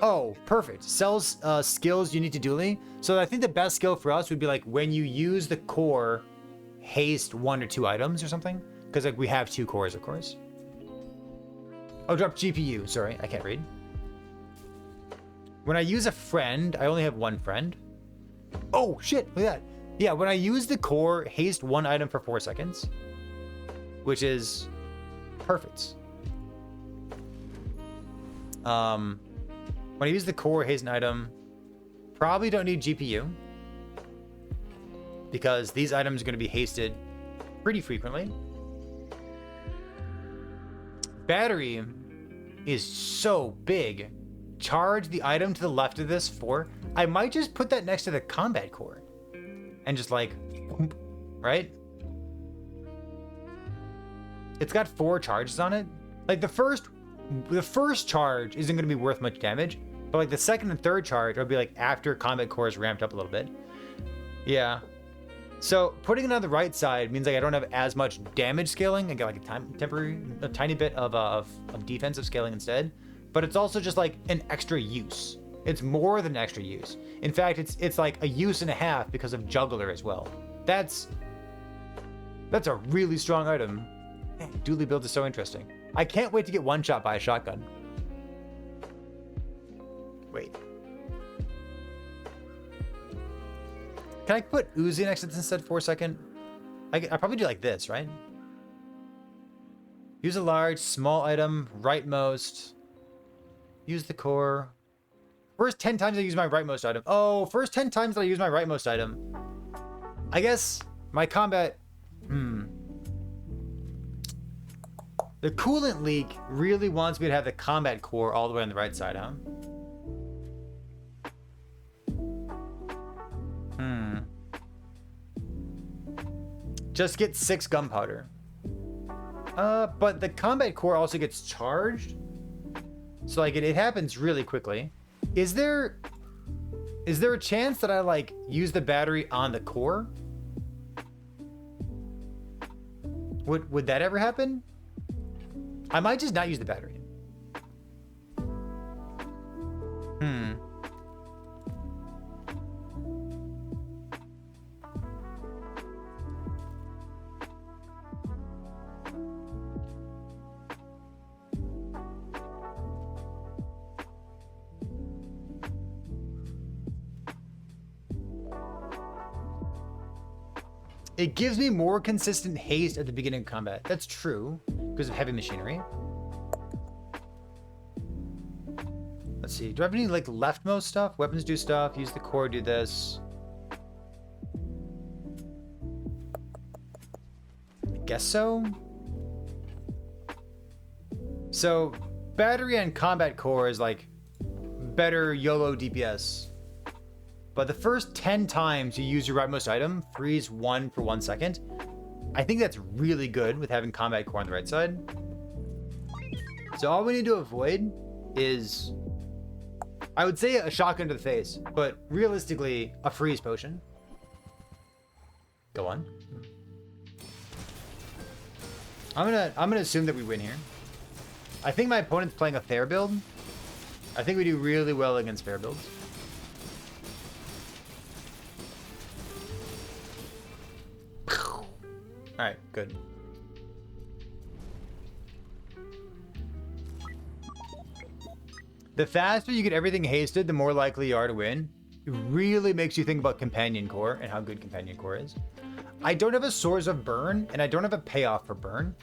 Oh, perfect. Sells skills unique to Dooley. So I think the best skill for us would be like when you use the core, haste 1 or 2 items or something. Because like we have 2 cores, of course. Oh, drop GPU. Sorry, I can't read. When I use a friend, I only have 1 friend. Oh, shit. Look at that. Yeah, when I use the core, haste 1 item for 4 seconds. Which is perfect. When I use the core, haste an item, probably don't need GPU. Because these items are going to be hasted pretty frequently. Battery is so big. Charge the item to the left of this 4. I might just put that next to the combat core. And just like, right? It's got 4 charges on it. Like the first charge isn't going to be worth much damage. But like the second and third charge will be like after combat core is ramped up a little bit. Yeah. So putting it on the right side means like I don't have as much damage scaling. I get like a tiny bit of defensive scaling instead. But it's also just like an extra use. It's more than extra use. In fact, it's like a use and a half because of juggler as well. That's a really strong item. Man, Dooley build is so interesting. I can't wait to get one shot by a shotgun. Wait. Can I put Uzi next to this instead for a second? I probably do like this, right? Use a large, small item, rightmost. Use the core. First 10 times I use my rightmost item. Oh, first 10 times that I use my rightmost item. I guess my combat... The coolant leak really wants me to have the combat core all the way on the right side, huh? Just get 6 gunpowder. But the combat core also gets charged. So like it happens really quickly. Is there a chance that I like use the battery on the core? Would that ever happen? I might just not use the battery. It gives me more consistent haste at the beginning of combat. That's true, because of heavy machinery. Let's see. Do I have any like leftmost stuff? Weapons do stuff. Use the core, do this. I guess so. So, battery and combat core is like better YOLO DPS. But the first 10 times you use your rightmost item, freeze 1 for 1 second. I think that's really good with having combat core on the right side. So all we need to avoid is, I would say a shotgun to the face, but realistically a freeze potion. Go on. I'm gonna assume that we win here. I think my opponent's playing a fair build. I think we do really well against fair builds. Alright, good. The faster you get everything hasted, the more likely you are to win. It really makes you think about Companion Core and how good Companion Core is. I don't have a Source of Burn, and I don't have a payoff for Burn.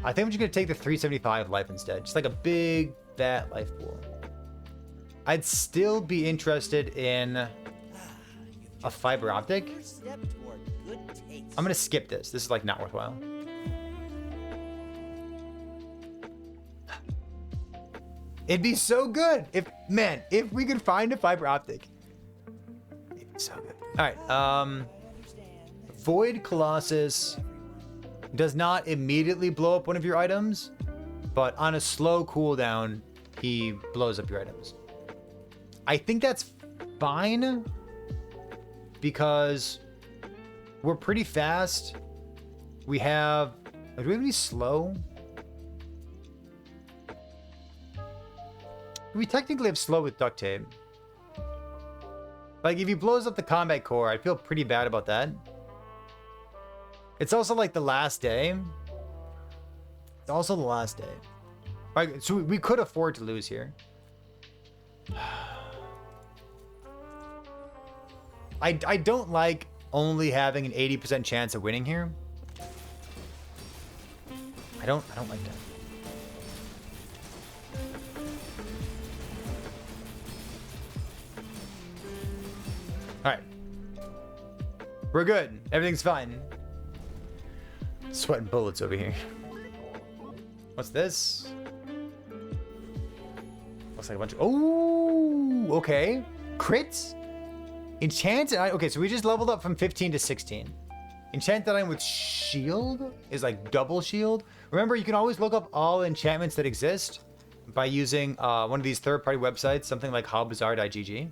I think I'm just going to take the 375 life instead. Just like a big, fat life pool. I'd still be interested in a fiber optic. I'm gonna skip this. This is like not worthwhile. It'd be so good if we could find a fiber optic. It'd be so good. All right. Void Colossus does not immediately blow up one of your items, but on a slow cooldown, he blows up your items. I think that's fine because we're pretty fast. We have... Do we have any slow? We technically have slow with duct tape. Like, if he blows up the combat core, I feel pretty bad about that. It's also like the last day. It's also the last day. Right, so we could afford to lose here. I don't like only having an 80% chance of winning here. I don't like that. All right. We're good. Everything's fine. Sweating bullets over here. What's this? Looks like a bunch of... Oh, okay. Crits? Enchanted... Okay, so we just leveled up from 15 to 16. Enchanted item with shield is like double shield. Remember, you can always look up all enchantments that exist by using one of these third-party websites, something like howbazaar.gg.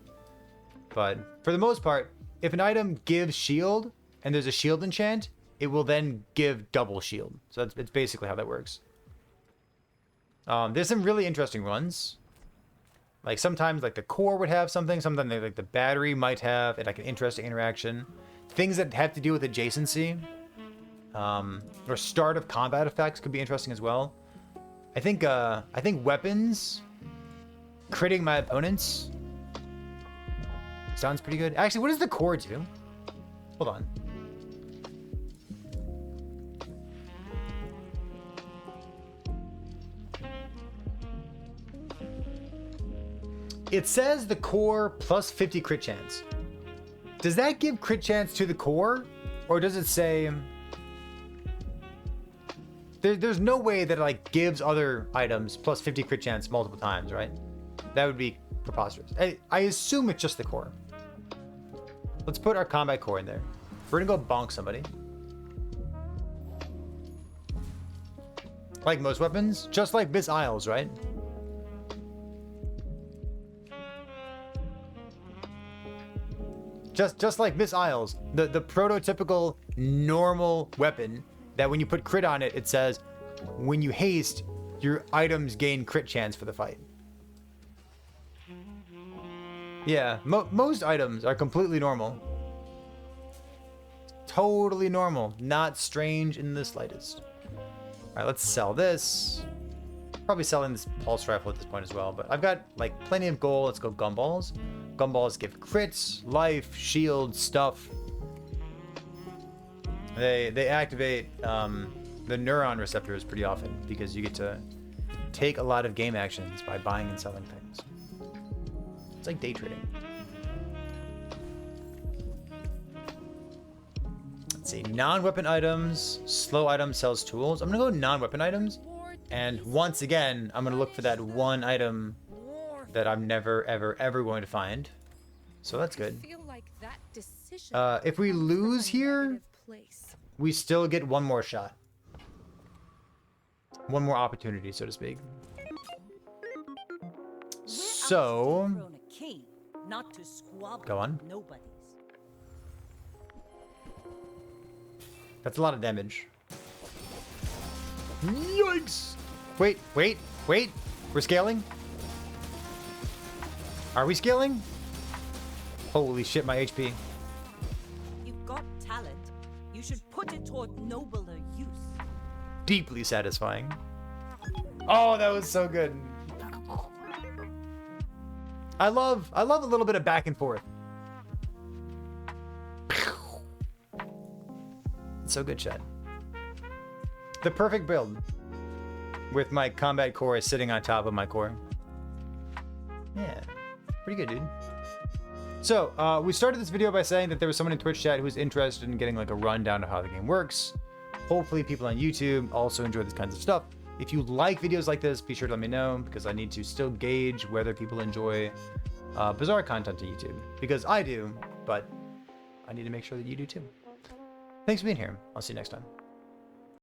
But for the most part, if an item gives shield and there's a shield enchant, it will then give double shield. So it's basically how that works. There's some really interesting ones. Like sometimes like the core would have something, sometimes like the battery might have like an interesting interaction. Things that have to do with adjacency or start of combat effects could be interesting as well. I think weapons critting my opponents sounds pretty good. Actually, what does the core do? Hold on. It says the core plus 50 crit chance. Does that give crit chance to the core? Or does it say... There's no way that it like gives other items plus 50 crit chance multiple times, right? That would be preposterous. I assume it's just the core. Let's put our combat core in there. We're gonna go bonk somebody. Like most weapons, just like Miss Isles, right? Just like Miss Isles, the prototypical normal weapon that when you put crit on it, it says, when you haste, your items gain crit chance for the fight. Yeah, most items are completely normal. Totally normal, not strange in the slightest. All right, let's sell this. Probably selling this pulse rifle at this point as well, but I've got like plenty of gold. Let's go gumballs. Gumballs give crits, life, shield, stuff. They activate the neuron receptors pretty often because you get to take a lot of game actions by buying and selling things. It's like day trading. Let's see, non-weapon items, slow item sells tools. I'm gonna go non-weapon items, and once again, I'm gonna look for that one item that I'm never, ever, ever going to find. So that's good. If we lose here, we still get one more shot. One more opportunity, so to speak. So, go on. That's a lot of damage. Yikes! Wait. We're scaling? Are we scaling? Holy shit, my HP. You've got talent. You should put it toward nobler use. Deeply satisfying. Oh, that was so good. I love a little bit of back and forth. It's so good, chat. The perfect build with my combat core sitting on top of my core. Yeah, pretty good, dude. So, we started this video by saying that there was someone in Twitch chat who was interested in getting like a rundown of how the game works. Hopefully people on YouTube also enjoy these kinds of stuff. If you like videos like this, be sure to let me know because I need to still gauge whether people enjoy Bazaar content on YouTube. Because I do, but I need to make sure that you do too. Thanks for being here. I'll see you next time.